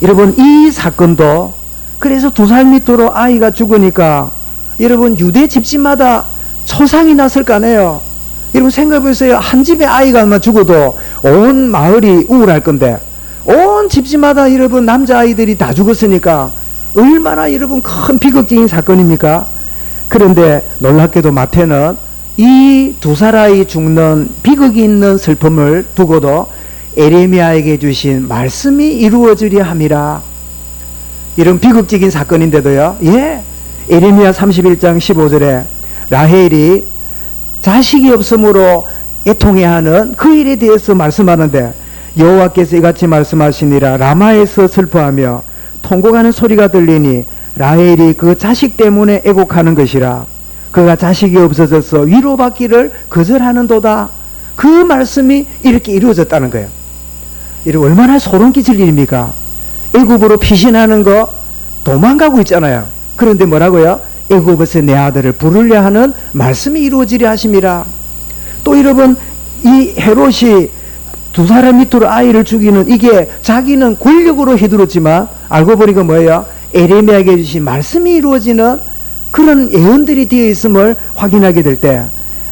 여러분 이 사건도, 그래서 2살 밑으로 아이가 죽으니까 여러분 유대 집집마다 초상이 났을 거 아니에요. 여러분 생각해보세요. 한 집에 아이가 죽어도 온 마을이 우울할 건데, 온 집집마다 여러분 남자아이들이 다 죽었으니까 얼마나 여러분 큰 비극적인 사건입니까? 그런데 놀랍게도 마태는 이 2살 아이 죽는 비극이 있는 슬픔을 두고도 에레미야에게 주신 말씀이 이루어지려 함이라. 이런 비극적인 사건인데도요, 예, 에레미야 31장 15절에 라헬이 자식이 없으므로 애통해하는 그 일에 대해서 말씀하는데, 여호와께서 이같이 말씀하시니라. 라마에서 슬퍼하며 통곡하는 소리가 들리니 라헬이 그 자식 때문에 애곡하는 것이라. 그가 자식이 없어져서 위로받기를 거절하는도다. 그 말씀이 이렇게 이루어졌다는 거예요. 이거 얼마나 소름 끼칠 일입니까? 애굽으로 피신하는 거 도망가고 있잖아요. 그런데 뭐라고요? 애굽에서 내 아들을 부르려 하는 말씀이 이루어지려 하심이라. 또 여러분 이 헤롯이 두 사람 밑으로 아이를 죽이는, 이게 자기는 권력으로 휘두르지만 알고 보니까 뭐예요? 에레미야에게 주신 말씀이 이루어지는 그런 예언들이 되어 있음을 확인하게 될 때,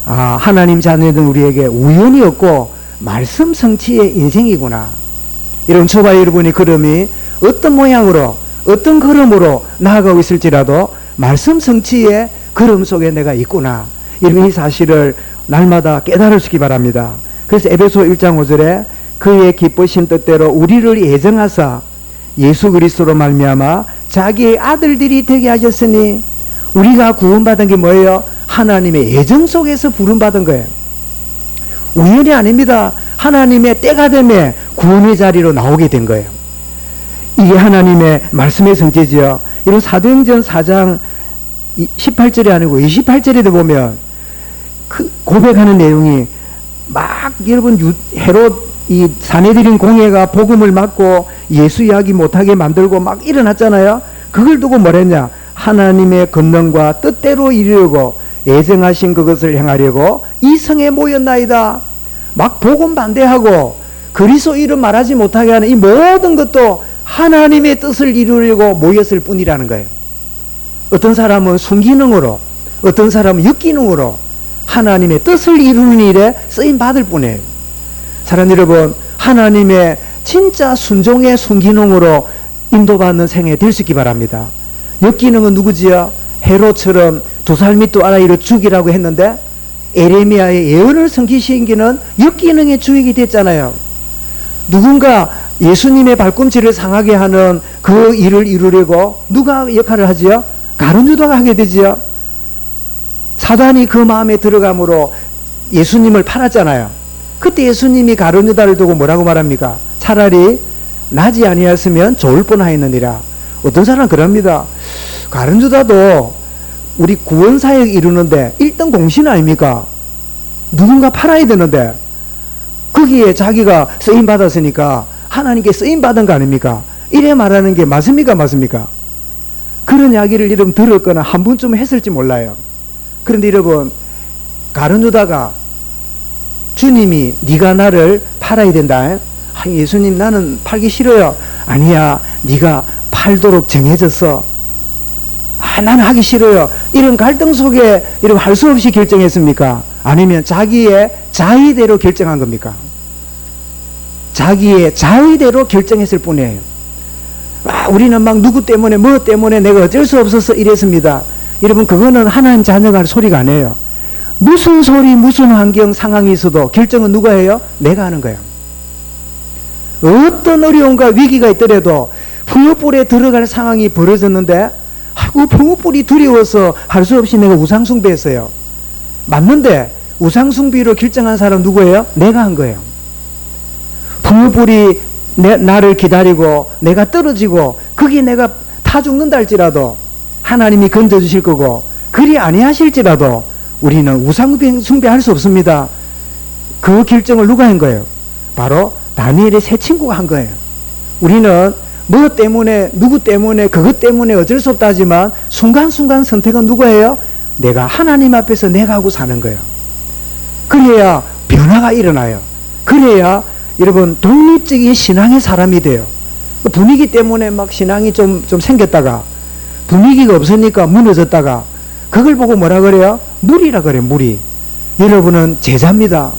하나님 자녀된 우리에게 우연이 없고 말씀 성취의 인생이구나. 이런 저와 여러분이 걸음이 어떤 모양으로 어떤 걸음으로 나아가고 있을지라도 말씀 성취의 걸음 속에 내가 있구나, 이런 이 사실을 날마다 깨달을 수 있기 바랍니다. 그래서 에베소 1장 5절에 그의 기쁘신 뜻대로 우리를 예정하사 예수 그리스도로 말미암아 자기의 아들들이 되게 하셨으니, 우리가 구원받은 게 뭐예요? 하나님의 예정 속에서 부름받은 거예요. 우연이 아닙니다. 하나님의 때가 되면 구원의 자리로 나오게 된 거예요. 이게 하나님의 말씀의 성취지요. 이런 사도행전 4장 18절이 아니고 28절에도 보면 그 고백하는 내용이 막, 여러분, 헤롯 이 사내들인 공회가 복음을 막고 예수 이야기 못하게 만들고 막 일어났잖아요. 그걸 두고 뭐랬냐? 하나님의 권능과 뜻대로 이루려고 예정하신 그것을 행하려고 이 성에 모였나이다. 막 복음 반대하고 그리스도 이름 말하지 못하게 하는 이 모든 것도 하나님의 뜻을 이루려고 모였을 뿐이라는 거예요. 어떤 사람은 순기능으로, 어떤 사람은 역기능으로 하나님의 뜻을 이루는 일에 쓰임 받을 뿐이에요. 사랑하는 여러분, 하나님의 진짜 순종의 순기능으로 인도받는 생애 될 수 있기 바랍니다. 역기능은 누구지요? 헤롯처럼 두 살 밑도 아이를 죽이라고 했는데 에레미야의 예언을 성취시키는 역기능의 주역이 됐잖아요. 누군가 예수님의 발꿈치를 상하게 하는 그 일을 이루려고 누가 역할을 하지요? 가룟 유다가 하게 되지요. 사단이 그 마음에 들어감으로 예수님을 팔았잖아요. 그때 예수님이 가룟 유다를 두고 뭐라고 말합니까? 차라리 나지 아니었으면 좋을 뻔하였느니라. 어떤 사람은 그럽니다. 가룟 유다도 우리 구원사역 이루는데 1등 공신 아닙니까? 누군가 팔아야 되는데 거기에 자기가 쓰임 받았으니까 하나님께 쓰임 받은 거 아닙니까? 이래 말하는 게 맞습니까? 맞습니까? 그런 이야기를 여러분 들었거나 한 번쯤 했을지 몰라요. 그런데 여러분, 가룟 유다가 주님이 네가 나를 팔아야 된다. 예수님, 나는 팔기 싫어요. 아니야, 네가 팔도록 정해졌어. 나는 하기 싫어요. 이런 갈등 속에 이런 할 수 없이 결정했습니까? 아니면 자기의 자의대로 결정한 겁니까? 자기의 자의대로 결정했을 뿐이에요. 우리는 막 누구 때문에 뭐 때문에 내가 어쩔 수 없어서 이랬습니다. 여러분, 그거는 하나님 자녀가 할 소리가 아니에요. 무슨 소리, 무슨 환경, 상황이 있어도 결정은 누가 해요? 내가 하는 거예요. 어떤 어려움과 위기가 있더라도 풍요불에 들어갈 상황이 벌어졌는데, 아이고, 풍요불이 두려워서 할 수 없이 내가 우상숭배했어요. 맞는데 우상숭배로 결정한 사람 누구예요? 내가 한 거예요. 풍요불이 나를 기다리고 내가 떨어지고 거기 내가 타 죽는다 할지라도 하나님이 건져주실 거고, 그리 아니하실지라도 우리는 우상숭배할 수 없습니다. 그 결정을 누가 한 거예요? 바로 다니엘의 세 친구가 한 거예요. 우리는 뭐 때문에, 누구 때문에, 그것 때문에 어쩔 수 없다 하지만 순간순간 선택은 누가 해요? 내가 하나님 앞에서 내가 하고 사는 거예요. 그래야 변화가 일어나요. 그래야 여러분 독립적인 신앙의 사람이 돼요. 분위기 때문에 막 신앙이 좀 생겼다가 분위기가 없으니까 무너졌다가 그걸 보고 뭐라 그래요? 무리라 그래요. 무리. 여러분은 제자입니다.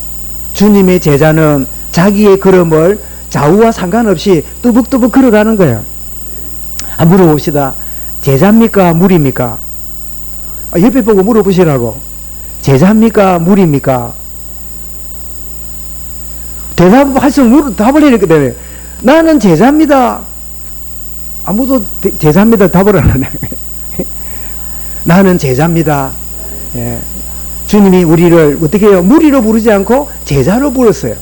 주님의 제자는 자기의 걸음을 좌우와 상관없이 뚜벅뚜벅 걸어가는 거예요. 물어봅시다. 제자입니까? 무리입니까? 옆에 보고 물어보시라고. 제자입니까? 무리입니까? 대답할수록 답을 해야 되거든요. 나는 제자입니다. 아무도 제자입니다 답을 안 하네. 나는 제자입니다. 예. 주님이 우리를 어떻게 해요? 무리로 부르지 않고 제자로 부르셨어요.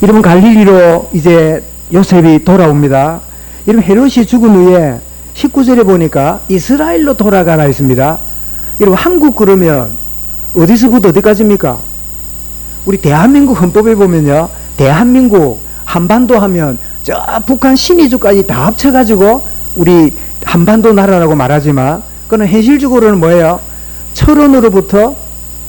여러분, 갈릴리로 이제 요셉이 돌아옵니다. 여러분, 헤롯이 죽은 후에 19절에 보니까 이스라엘로 돌아가라 했습니다. 여러분, 한국 그러면 어디서부터 어디까지입니까? 우리 대한민국 헌법에 보면요, 대한민국 한반도 하면 저 북한 신의주까지 다 합쳐가지고 우리 한반도 나라라고 말하지만, 그는 현실적으로는 뭐예요? 철원으로부터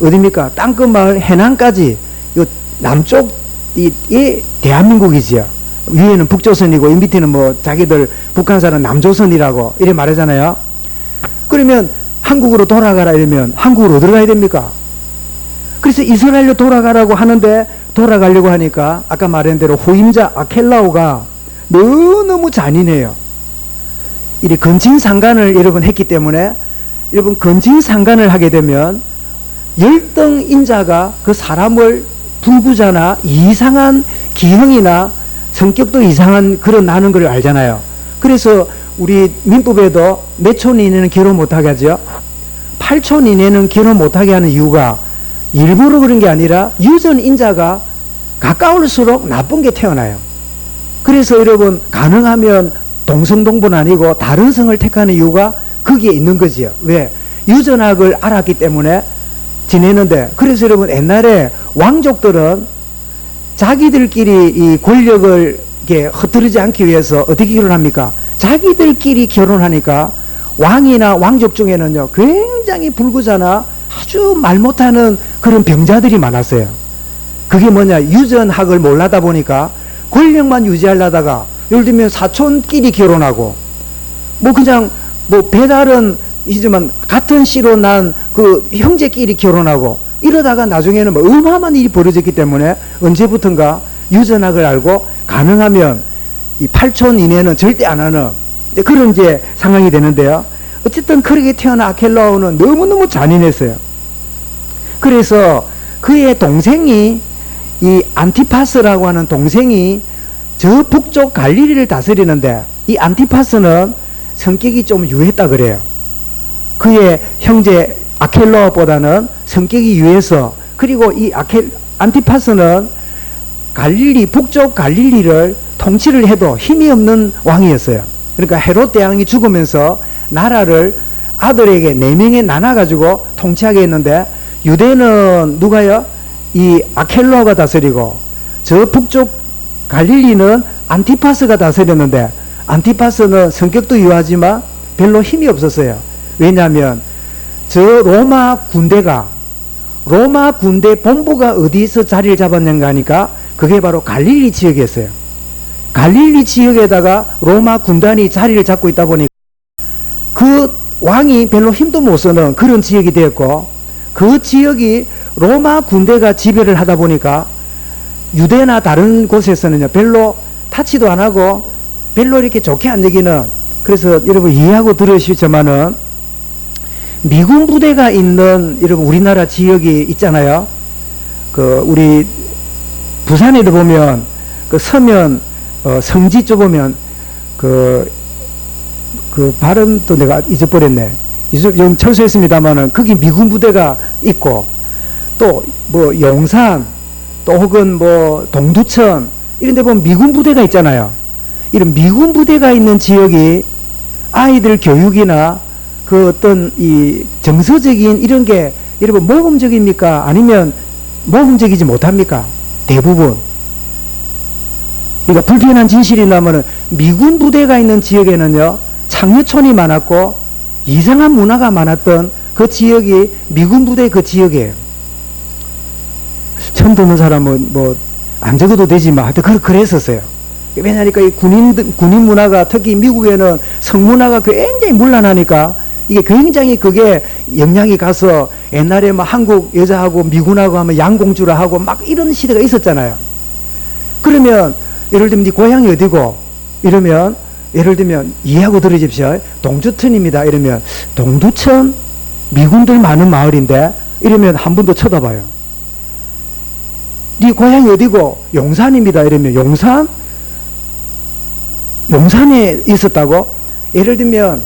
어디입니까? 땅끝마을 해남까지 요 남쪽 이 대한민국이지요. 위에는 북조선이고 이 밑에는 뭐 자기들 북한사는 남조선이라고 이래 말하잖아요. 그러면 한국으로 돌아가라 이러면 한국으로 어디로 가야 됩니까? 그래서 이스라엘로 돌아가라고 하는데 돌아가려고 하니까 아까 말한 대로 후임자 아켈라오가 너무너무 잔인해요. 이 건진상간을 여러분 했기 때문에 여러분 건진상간을 하게 되면 열등인자가 그 사람을 불구자나 이상한 기형이나 성격도 이상한 그런 나는 걸 알잖아요. 그래서 우리 민법에도 몇 촌 이내는 결혼 못하게 하죠. 8촌 이내는 결혼 못하게 하는 이유가 일부러 그런 게 아니라 유전인자가 가까울수록 나쁜 게 태어나요. 그래서 여러분 가능하면 동성동본 아니고 다른 성을 택하는 이유가 거기에 있는 거지요. 왜? 유전학을 알았기 때문에 지내는데, 그래서 여러분 옛날에 왕족들은 자기들끼리 이 권력을 이렇게 흩뜨리지 않기 위해서 어떻게 결혼합니까? 자기들끼리 결혼하니까 왕이나 왕족 중에는요 굉장히 불구자나 아주 말 못하는 그런 병자들이 많았어요. 그게 뭐냐, 유전학을 몰라다 보니까 권력만 유지하려다가 예를 들면 사촌끼리 결혼하고 뭐 그냥 뭐 배달은 이지만 같은 씨로 난 그 형제끼리 결혼하고 이러다가 나중에는 뭐 어마어마한 일이 벌어졌기 때문에 언제부턴가 유전학을 알고 가능하면 이 8촌 이내는 절대 안 하는 그런 이제 상황이 되는데요. 어쨌든 그렇게 태어난 아켈라오는 너무너무 잔인했어요. 그래서 그의 동생이 이 안티파스라고 하는 동생이 저 북쪽 갈릴리를 다스리는데 이 안티파스는 성격이 좀 유했다 그래요. 그의 형제 아켈라오보다는 성격이 유해서, 그리고 이 안티파스는 갈릴리 북쪽 갈릴리를 통치를 해도 힘이 없는 왕이었어요. 그러니까 헤롯 대왕이 죽으면서 나라를 아들에게 4명에 나눠가지고 통치하게 했는데 유대는 누가요? 이 아켈라오가 다스리고 저 북쪽 갈릴리는 안티파스가 다스렸는데 안티파스는 성격도 유하지만 별로 힘이 없었어요. 왜냐하면 저 로마 군대 본부가 어디서 자리를 잡았는가 하니까 그게 바로 갈릴리 지역이었어요. 갈릴리 지역에다가 로마 군단이 자리를 잡고 있다 보니까 그 왕이 별로 힘도 못 쓰는 그런 지역이 되었고, 그 지역이 로마 군대가 지배를 하다 보니까 유대나 다른 곳에서는요 별로 타치도 안 하고 별로 이렇게 좋게 안 여기는, 그래서 여러분 이해하고 들으시지만은 미군 부대가 있는 여러분 우리나라 지역이 있잖아요. 그 우리 부산에도 보면 그 서면 성지 쪽 보면 그 발음도 내가 잊어버렸네. 좀 철수했습니다만은 거기 미군 부대가 있고 또 뭐 용산 또 혹은 뭐 동두천 이런 데 보면 미군 부대가 있잖아요. 이런 미군 부대가 있는 지역이 아이들 교육이나 그 어떤 이 정서적인 이런 게 여러분 모범적입니까? 아니면 모범적이지 못합니까? 대부분. 그러니까 불편한 진실이 나면은 미군 부대가 있는 지역에는요 창녀촌이 많았고 이상한 문화가 많았던 그 지역이 미군 부대 그 지역이에요. 처음 듣는 사람은 뭐 안 적어도 되지만 하여튼 그랬었어요. 왜냐하니까 이 군인 문화가 특히 미국에는 성문화가 굉장히 문란하니까 이게 굉장히 그게 영향이 가서 옛날에 막 한국 여자하고 미군하고 하면 양공주라 하고 막 이런 시대가 있었잖아요. 그러면 예를 들면 네 고향이 어디고 이러면 예를 들면 이해하고 들으십시오. 동두천입니다. 이러면 동두천 미군들 많은 마을인데 이러면 한 번 더 쳐다봐요. 네 고향이 어디고? 용산입니다. 이러면 용산에 있었다고? 예를 들면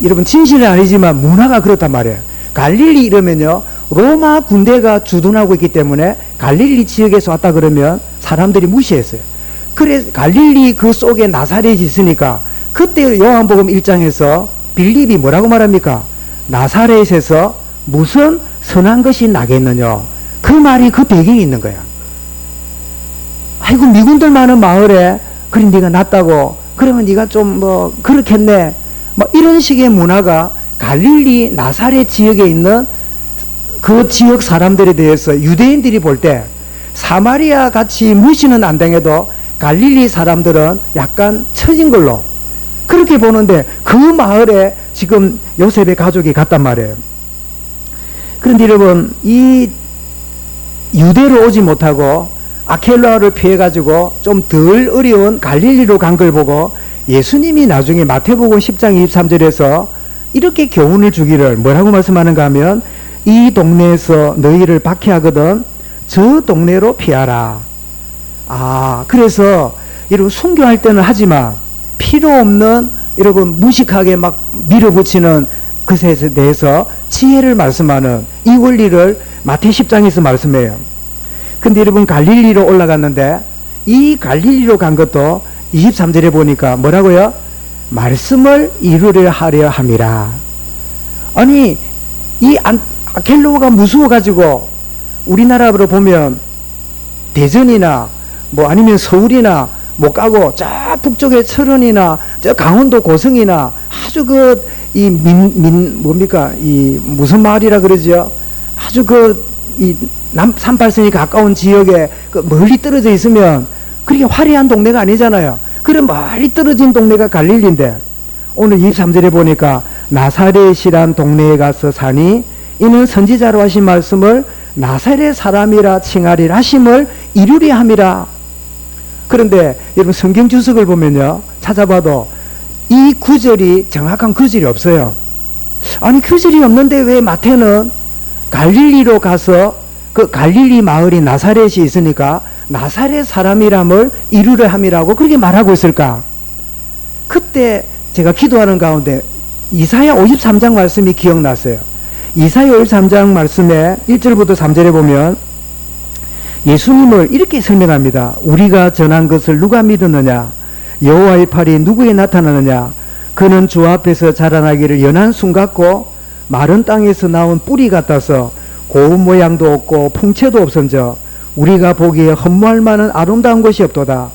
여러분 진실은 아니지만 문화가 그렇단 말이에요. 갈릴리 이러면요 로마 군대가 주둔하고 있기 때문에 갈릴리 지역에서 왔다 그러면 사람들이 무시했어요. 그래서 갈릴리 그 속에 나사렛이 있으니까 그때 요한복음 1장에서 빌립이 뭐라고 말합니까? 나사렛에서 무슨 선한 것이 나겠느냐. 그 말이 그 배경이 있는 거야. 아이고 미군들 많은 마을에 그래 네가 낫다고 그러면 네가 좀 뭐 그렇겠네 뭐 이런 식의 문화가 갈릴리 나사렛 지역에 있는 그 지역 사람들에 대해서 유대인들이 볼 때 사마리아 같이 무시는 안 당해도 갈릴리 사람들은 약간 처진 걸로 그렇게 보는데 그 마을에 지금 요셉의 가족이 갔단 말이에요. 그런데 여러분, 이 유대로 오지 못하고 아켈라를 피해가지고 좀 덜 어려운 갈릴리로 간 걸 보고 예수님이 나중에 마태복음 10장 23절에서 이렇게 교훈을 주기를 뭐라고 말씀하는가 하면, 이 동네에서 너희를 박해하거든 저 동네로 피하라. 그래서 여러분, 순교할 때는 하지만 필요 없는 여러분 무식하게 막 밀어붙이는 것에 대해서 지혜를 말씀하는 이 원리를 마태 10장에서 말씀해요. 근데 여러분, 갈릴리로 올라갔는데 이 갈릴리로 간 것도 23절에 보니까 뭐라고요? 말씀을 이루려 하려 함이라. 아니, 이 아켈로가 무서워가지고 우리나라로 보면 대전이나 뭐 아니면 서울이나 못 가고 저 북쪽의 철원이나 저 강원도 고성이나 아주 이 뭡니까? 이 무슨 마을이라 그러죠? 아주 이 산발선이 가까운 지역에 멀리 떨어져 있으면 그렇게 화려한 동네가 아니잖아요. 그런 멀리 떨어진 동네가 갈릴리인데, 오늘 23절에 보니까 나사렛이란 동네에 가서 사니 이는 선지자로 하신 말씀을 나사렛 사람이라 칭하리라 하심을 이루려 함이라. 그런데 여러분, 성경 주석을 보면요, 찾아봐도 이 구절이 정확한 구절이 없어요. 아니, 구절이 없는데 왜 마태는 갈릴리로 가서 그 갈릴리 마을이 나사렛이 있으니까 나사렛 사람이람을 이루려 함이라고 그렇게 말하고 있을까? 그때 제가 기도하는 가운데 이사야 53장 말씀이 기억났어요. 이사야 53장 말씀에 1절부터 3절에 보면 예수님을 이렇게 설명합니다. 우리가 전한 것을 누가 믿었느냐? 여호와의 팔이 누구에 나타나느냐? 그는 주 앞에서 자라나기를 연한 순 같고 마른 땅에서 나온 뿌리 같아서 고운 모양도 없고 풍채도 없은저 우리가 보기에 흠모할 만한 아름다운 것이 없도다.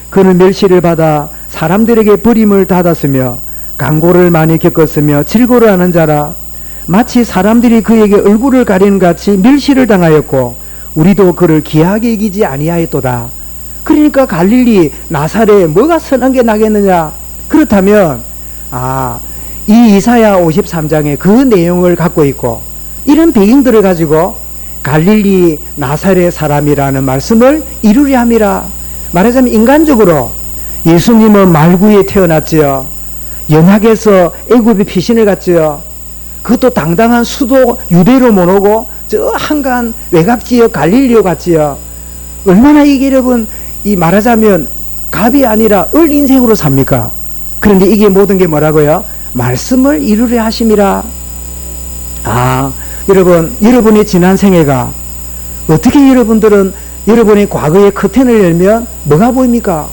그는 멸시를 받아 사람들에게 버림을 받았으며 강고를 많이 겪었으며 질고를 하는 자라. 마치 사람들이 그에게 얼굴을 가리는 같이 멸시를 당하였고 우리도 그를 귀하게 여기지 아니하였도다. 그러니까 갈릴리 나사렛에 뭐가 선한 게 나겠느냐? 그렇다면 이 이사야 53장에 그 내용을 갖고 있고 이런 배경들을 가지고 갈릴리 나사렛 사람이라는 말씀을 이루려 함이라. 말하자면 인간적으로 예수님은 말구에 태어났지요. 연약에서 애굽의 피신을 갔지요. 그것도 당당한 수도 유대로 못 오고 저 한간 외곽지역 갈릴리로 갔지요. 얼마나 이게 여러분, 이 말하자면 갑이 아니라 을 인생으로 삽니까? 그런데 이게 모든 게 뭐라고요? 말씀을 이루려 하심이라. 여러분, 여러분의 지난 생애가 어떻게 여러분들은 여러분의 과거의 커튼을 열면 뭐가 보입니까?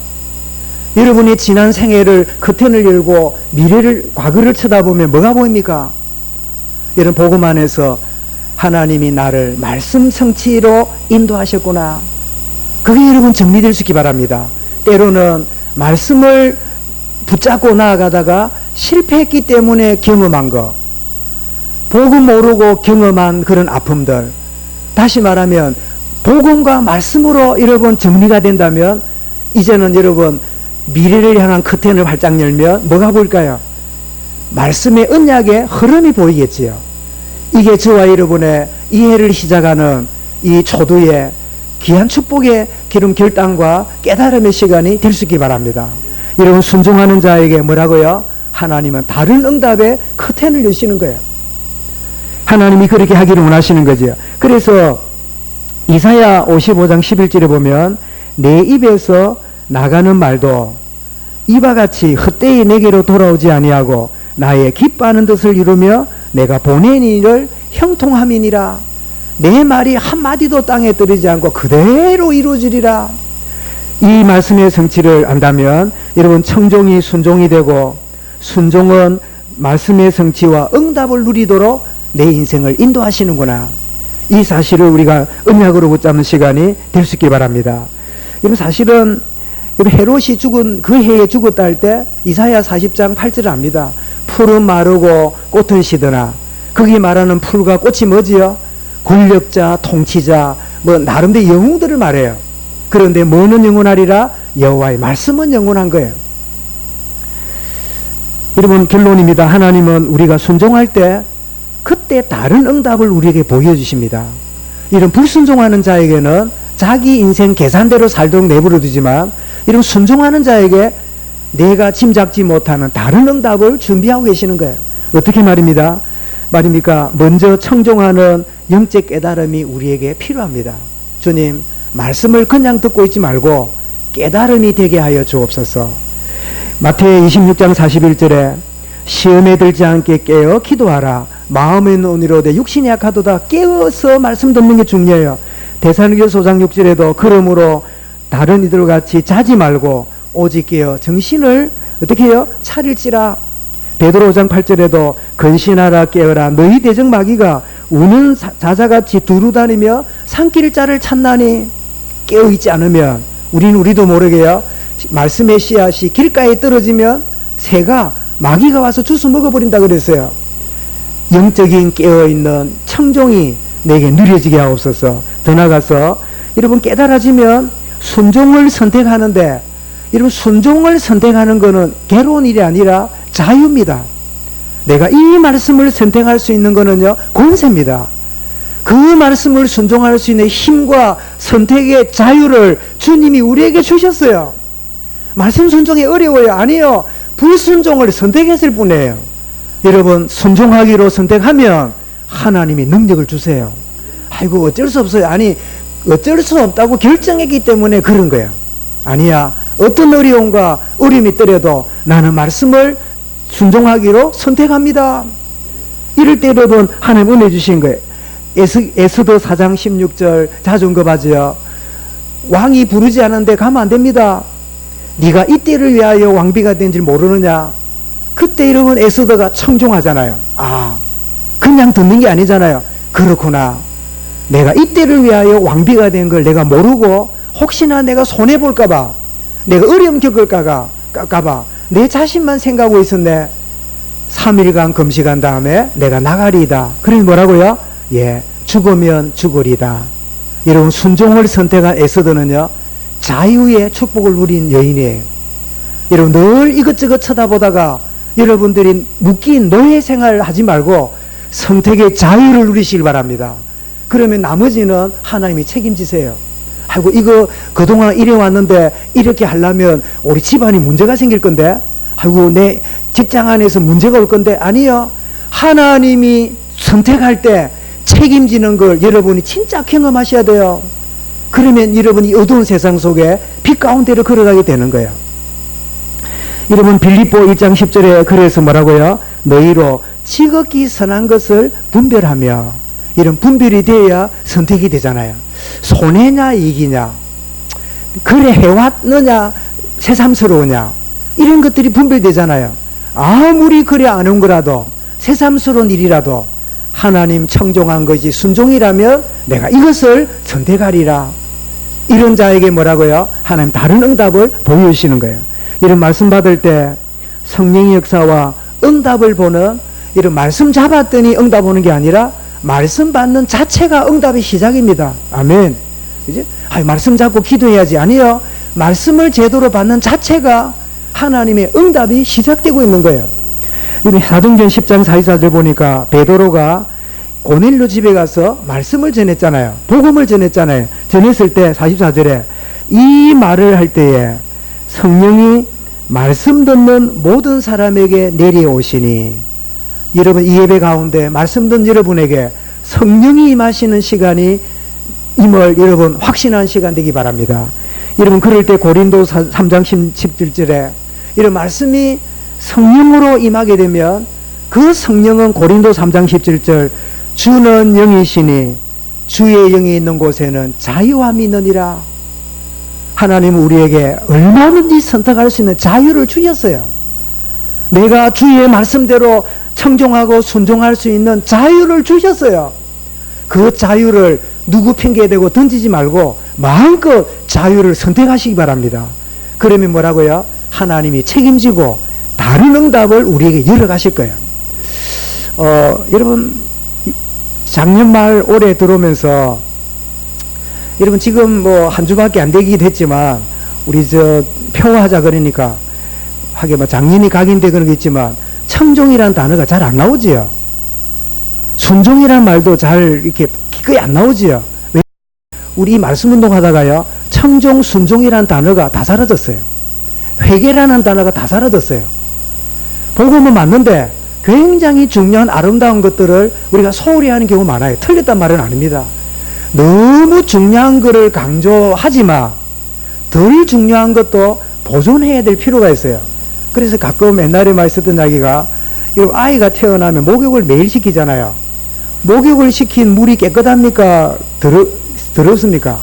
여러분의 지난 생애를 커튼을 열고 미래를, 과거를 쳐다보면 뭐가 보입니까? 여러분, 복음 안에서 하나님이 나를 말씀 성취로 인도하셨구나. 그게 여러분 정리될 수 있기 바랍니다. 때로는 말씀을 붙잡고 나아가다가 실패했기 때문에 경험한 거, 복음 모르고 경험한 그런 아픔들, 다시 말하면 복음과 말씀으로 여러분 정리가 된다면 이제는 여러분 미래를 향한 커튼을 활짝 열면 뭐가 보일까요? 말씀의 언약의 흐름이 보이겠지요. 이게 저와 여러분의 이해를 시작하는 이 초두의 귀한 축복의 기름 결단과 깨달음의 시간이 될 수 있기 바랍니다. 여러분, 순종하는 자에게 뭐라고요? 하나님은 다른 응답의 커튼을 여시는 거예요. 하나님이 그렇게 하기를 원하시는 거죠. 그래서 이사야 55장 11절에 보면 내 입에서 나가는 말도 이와 같이 헛되이 내게로 돌아오지 아니하고 나의 기뻐하는 뜻을 이루며 내가 보낸 일을 형통함이니라. 내 말이 한마디도 땅에 떨어지지 않고 그대로 이루어지리라. 이 말씀의 성취를 안다면 여러분, 청종이 순종이 되고 순종은 말씀의 성취와 응답을 누리도록 내 인생을 인도하시는구나. 이 사실을 우리가 언약으로 붙잡는 시간이 될 수 있기 바랍니다. 여러분, 사실은 헤롯이 죽은 그 해에 죽었다 할 때 이사야 40장 8절을 압니다. 풀은 마르고 꽃은 시드나. 거기 말하는 풀과 꽃이 뭐지요? 권력자, 통치자, 뭐 나름대로 영웅들을 말해요. 그런데 뭐는 영원하리라? 여호와의 말씀은 영원한 거예요. 여러분, 결론입니다. 하나님은 우리가 순종할 때 그때 다른 응답을 우리에게 보여주십니다. 이런 불순종하는 자에게는 자기 인생 계산대로 살도록 내버려 두지만, 이런 순종하는 자에게 내가 짐작지 못하는 다른 응답을 준비하고 계시는 거예요. 어떻게 말입니다? 말입니까? 먼저 청종하는 영적 깨달음이 우리에게 필요합니다. 주님, 말씀을 그냥 듣고 있지 말고 깨달음이 되게 하여 주옵소서. 마태의 26장 41절에 시험에 들지 않게 깨어 기도하라. 마음의 논의로 내 육신이 약하도다. 깨어서 말씀 듣는 게 중요해요. 데살로니가서 5장 6절에도 그러므로 다른 이들과 같이 자지 말고 오직 깨어 정신을 어떻게 해요? 차릴지라. 베드로 5장 8절에도 근신하라 깨어라. 너희 대적 마귀가 우는 자자같이 두루다니며 산길 자를 찾나니. 깨어있지 않으면 우리도 모르게요, 말씀의 씨앗이 길가에 떨어지면 새가 마귀가 와서 주워 먹어버린다 그랬어요. 영적인 깨어있는 청종이 내게 누려지게 하옵소서. 더 나아가서 여러분, 깨달아지면 순종을 선택하는데, 여러분, 순종을 선택하는 것은 괴로운 일이 아니라 자유입니다. 내가 이 말씀을 선택할 수 있는 것은요, 권세입니다. 그 말씀을 순종할 수 있는 힘과 선택의 자유를 주님이 우리에게 주셨어요. 말씀 순종이 어려워요? 아니요. 불순종을 선택했을 뿐이에요. 여러분, 순종하기로 선택하면 하나님이 능력을 주세요. 아이고, 어쩔 수 없어요. 아니, 어쩔 수 없다고 결정했기 때문에 그런 거예요. 아니야. 어떤 어려움과 어려움이 있더라도 나는 말씀을 순종하기로 선택합니다. 이럴 때 여러분, 하나님 은혜 주신 거예요. 에스더 4장 16절 자주 언급하죠. 왕이 부르지 않은데 가면 안 됩니다. 네가 이때를 위하여 왕비가 된 줄 모르느냐. 그때 여러분, 에스더가 청종하잖아요. 아, 그냥 듣는 게 아니잖아요. 그렇구나. 내가 이때를 위하여 왕비가 된 걸 내가 모르고 혹시나 내가 손해볼까봐, 내가 어려움 겪을까봐 내 자신만 생각하고 있었네. 3일간 금식한 다음에 내가 나가리이다. 그러니 뭐라고요? 예, 죽으면 죽으리다. 여러분, 순종을 선택한 에스더는요, 자유의 축복을 누린 여인이에요. 여러분, 늘 이것저것 쳐다보다가 여러분들이 묶인 노예 생활을 하지 말고 선택의 자유를 누리시길 바랍니다. 그러면 나머지는 하나님이 책임지세요. 아이고, 이거 그동안 이래 왔는데 이렇게 하려면 우리 집안이 문제가 생길 건데, 아이고, 내 직장 안에서 문제가 올 건데. 아니요. 하나님이 선택할 때 책임지는 걸 여러분이 진짜 경험하셔야 돼요. 그러면 여러분이 어두운 세상 속에 빛 가운데로 걸어가게 되는 거예요. 여러분, 빌립보 1장 10절에 그래서 뭐라고요? 너희로 지극히 선한 것을 분별하며. 이런 분별이 돼야 선택이 되잖아요. 손해냐 이익이냐, 그래 해왔느냐 새삼스러우냐, 이런 것들이 분별되잖아요. 아무리 그래 안 온 거라도, 새삼스러운 일이라도 하나님 청종한 것이 순종이라면 내가 이것을 선택하리라. 이런 자에게 뭐라고요? 하나님 다른 응답을 보여주시는 거예요. 이런 말씀 받을 때 성령의 역사와 응답을 보는, 이런 말씀 잡았더니 응답 오는 게 아니라 말씀 받는 자체가 응답의 시작입니다. 아멘. 그지? 말씀 잡고 기도해야지. 아니요. 말씀을 제대로 받는 자체가 하나님의 응답이 시작되고 있는 거예요. 사도행전 10장 44절 보니까 베드로가 고넬료 집에 가서 말씀을 전했잖아요. 복음을 전했잖아요. 전했을 때 44절에 이 말을 할 때에 성령이 말씀 듣는 모든 사람에게 내려오시니. 여러분, 이 예배 가운데 말씀 듣는 여러분에게 성령이 임하시는 시간이 임을 여러분 확신한 시간 되기 바랍니다. 여러분, 그럴 때 고린도 3장 17절에 이런 말씀이 성령으로 임하게 되면 그 성령은 고린도 3장 17절 주는 영이시니 주의 영이 있는 곳에는 자유함이 있느니라. 하나님은 우리에게 얼마든지 선택할 수 있는 자유를 주셨어요. 내가 주의 말씀대로 청종하고 순종할 수 있는 자유를 주셨어요. 그 자유를 누구 핑계대고 던지지 말고 마음껏 자유를 선택하시기 바랍니다. 그러면 뭐라고요? 하나님이 책임지고 다른 응답을 우리에게 열어가실 거예요. 여러분, 작년 말 올해 들어오면서 여러분 지금 뭐 한 주밖에 안 되긴 했지만 우리 저 표하자 그러니까 하게 뭐 장님이 각인돼 그런 게 있지만 청종이라는 단어가 잘 안 나오지요. 순종이라는 말도 잘 이렇게 기꺼이 안 나오지요. 왜? 우리 이 말씀 운동하다가요 청종, 순종이라는 단어가 다 사라졌어요. 회개라는 단어가 다 사라졌어요. 복음은 맞는데 굉장히 중요한 아름다운 것들을 우리가 소홀히 하는 경우가 많아요. 틀렸단 말은 아닙니다. 너무 중요한 것을 강조하지만 덜 중요한 것도 보존해야 될 필요가 있어요. 그래서 가끔 옛날에 많이 썼던 이야기가 아이가 태어나면 목욕을 매일 시키잖아요. 목욕을 시킨 물이 깨끗합니까? 더럽습니까?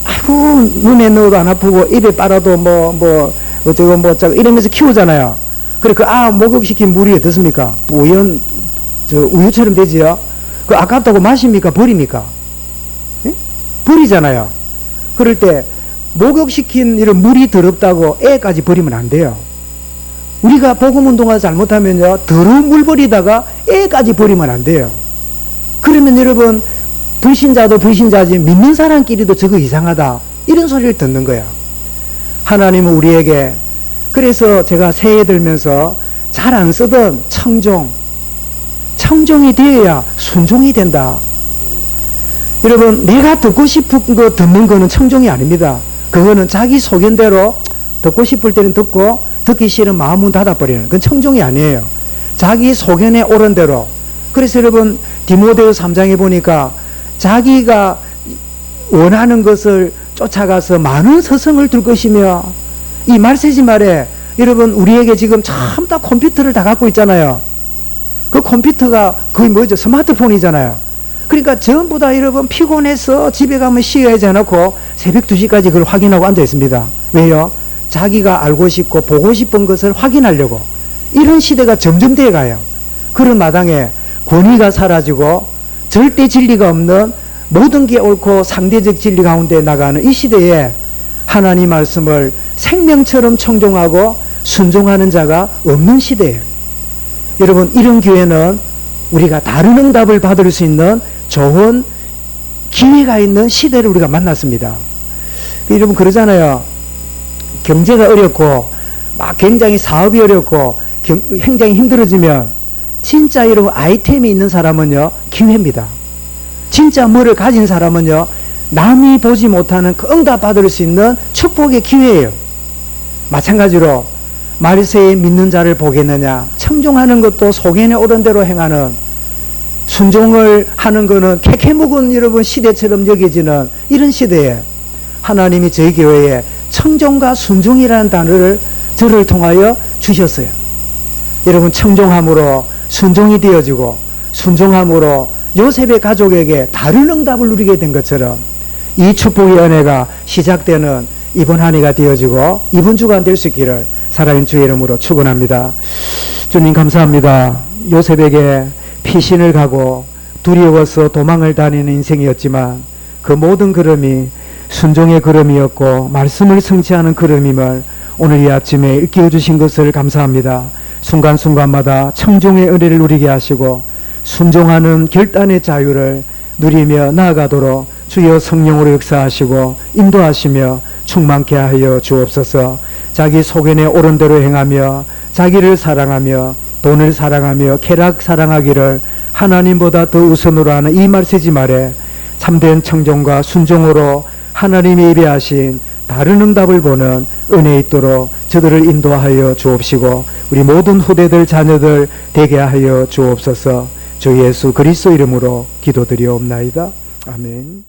아이고 눈에 넣어도 안 아프고 입에 빨아도 어쩌고 이러면서 키우잖아요. 그래 목욕시킨 물이 어떻습니까? 우유처럼 되지요. 그 아깝다고 마십니까? 버립니까? 예? 버리잖아요. 그럴 때 목욕시킨 이런 물이 더럽다고 애까지 버리면 안 돼요. 우리가 복음운동을 잘못하면요 더러운 물 버리다가 애까지 버리면 안 돼요. 그러면 여러분 불신자도 불신자지 믿는 사람끼리도 저거 이상하다 이런 소리를 듣는 거야. 하나님은 우리에게 그래서 제가 새해 들면서 잘 안 쓰던 청종이 되어야 순종이 된다. 여러분 내가 듣고 싶은 거 듣는 거는 청종이 아닙니다. 그거는 자기 소견대로 듣고 싶을 때는 듣고 듣기 싫은 마음은 닫아버리는 그건 청종이 아니에요. 자기 소견에 옳은 대로. 그래서 여러분 디모데후 3장에 보니까 자기가 원하는 것을 쫓아가서 많은 서성을 둘 것이며 이 말세지 말에 여러분 우리에게 지금 참 다 컴퓨터를 다 갖고 있잖아요. 그 컴퓨터가 거의 뭐죠? 스마트폰이잖아요. 그러니까 전부 다 여러분 피곤해서 집에 가면 쉬어야지 해놓고 새벽 2시까지 그걸 확인하고 앉아 있습니다. 왜요? 자기가 알고 싶고 보고 싶은 것을 확인하려고. 이런 시대가 점점 되어 가요. 그런 마당에 권위가 사라지고 절대 진리가 없는 모든 게 옳고 상대적 진리 가운데 나가는 이 시대에 하나님 말씀을 생명처럼 청종하고 순종하는 자가 없는 시대예요. 여러분 이런 기회는 우리가 다른 응답을 받을 수 있는 좋은 기회가 있는 시대를 우리가 만났습니다. 여러분 그러잖아요. 경제가 어렵고 막 굉장히 사업이 어렵고 굉장히 힘들어지면 진짜 이런 아이템이 있는 사람은요 기회입니다. 진짜 뭐를 가진 사람은요 남이 보지 못하는 그 응답 받을 수 있는 축복의 기회예요. 마찬가지로 말세에 믿는 자를 보겠느냐. 청종하는 것도 소견에 옳은 대로 행하는 순종을 하는 것은 캐캐묵은 여러분 시대처럼 여겨지는 이런 시대에 하나님이 저희 교회에 청종과 순종이라는 단어를 저를 통하여 주셨어요. 여러분 청종함으로 순종이 되어지고 순종함으로 요셉의 가족에게 다른 응답을 누리게 된 것처럼 이 축복의 은혜가 시작되는 이번 한 해가 되어지고 이번 주간 될 수 있기를 살아있는 주의 이름으로 축원합니다. 주님 감사합니다. 요셉에게 피신을 가고 두려워서 도망을 다니는 인생이었지만 그 모든 걸음이 순종의 걸음이었고 말씀을 성취하는 걸음임을 오늘 이 아침에 일깨워 주신 것을 감사합니다. 순간순간마다 청종의 은혜를 누리게 하시고 순종하는 결단의 자유를 누리며 나아가도록 주여 성령으로 역사하시고 인도하시며 충만케 하여 주옵소서. 자기 소견에 옳은 대로 행하며 자기를 사랑하며 돈을 사랑하며 쾌락 사랑하기를 하나님보다 더 우선으로 하는 이 말세지 말에 참된 청종과 순종으로 하나님이 예배하신 다른 응답을 보는 은혜 있도록 저들을 인도하여 주옵시고 우리 모든 후대들 자녀들 되게 하여 주옵소서. 주 예수 그리스도 이름으로 기도드리옵나이다. 아멘.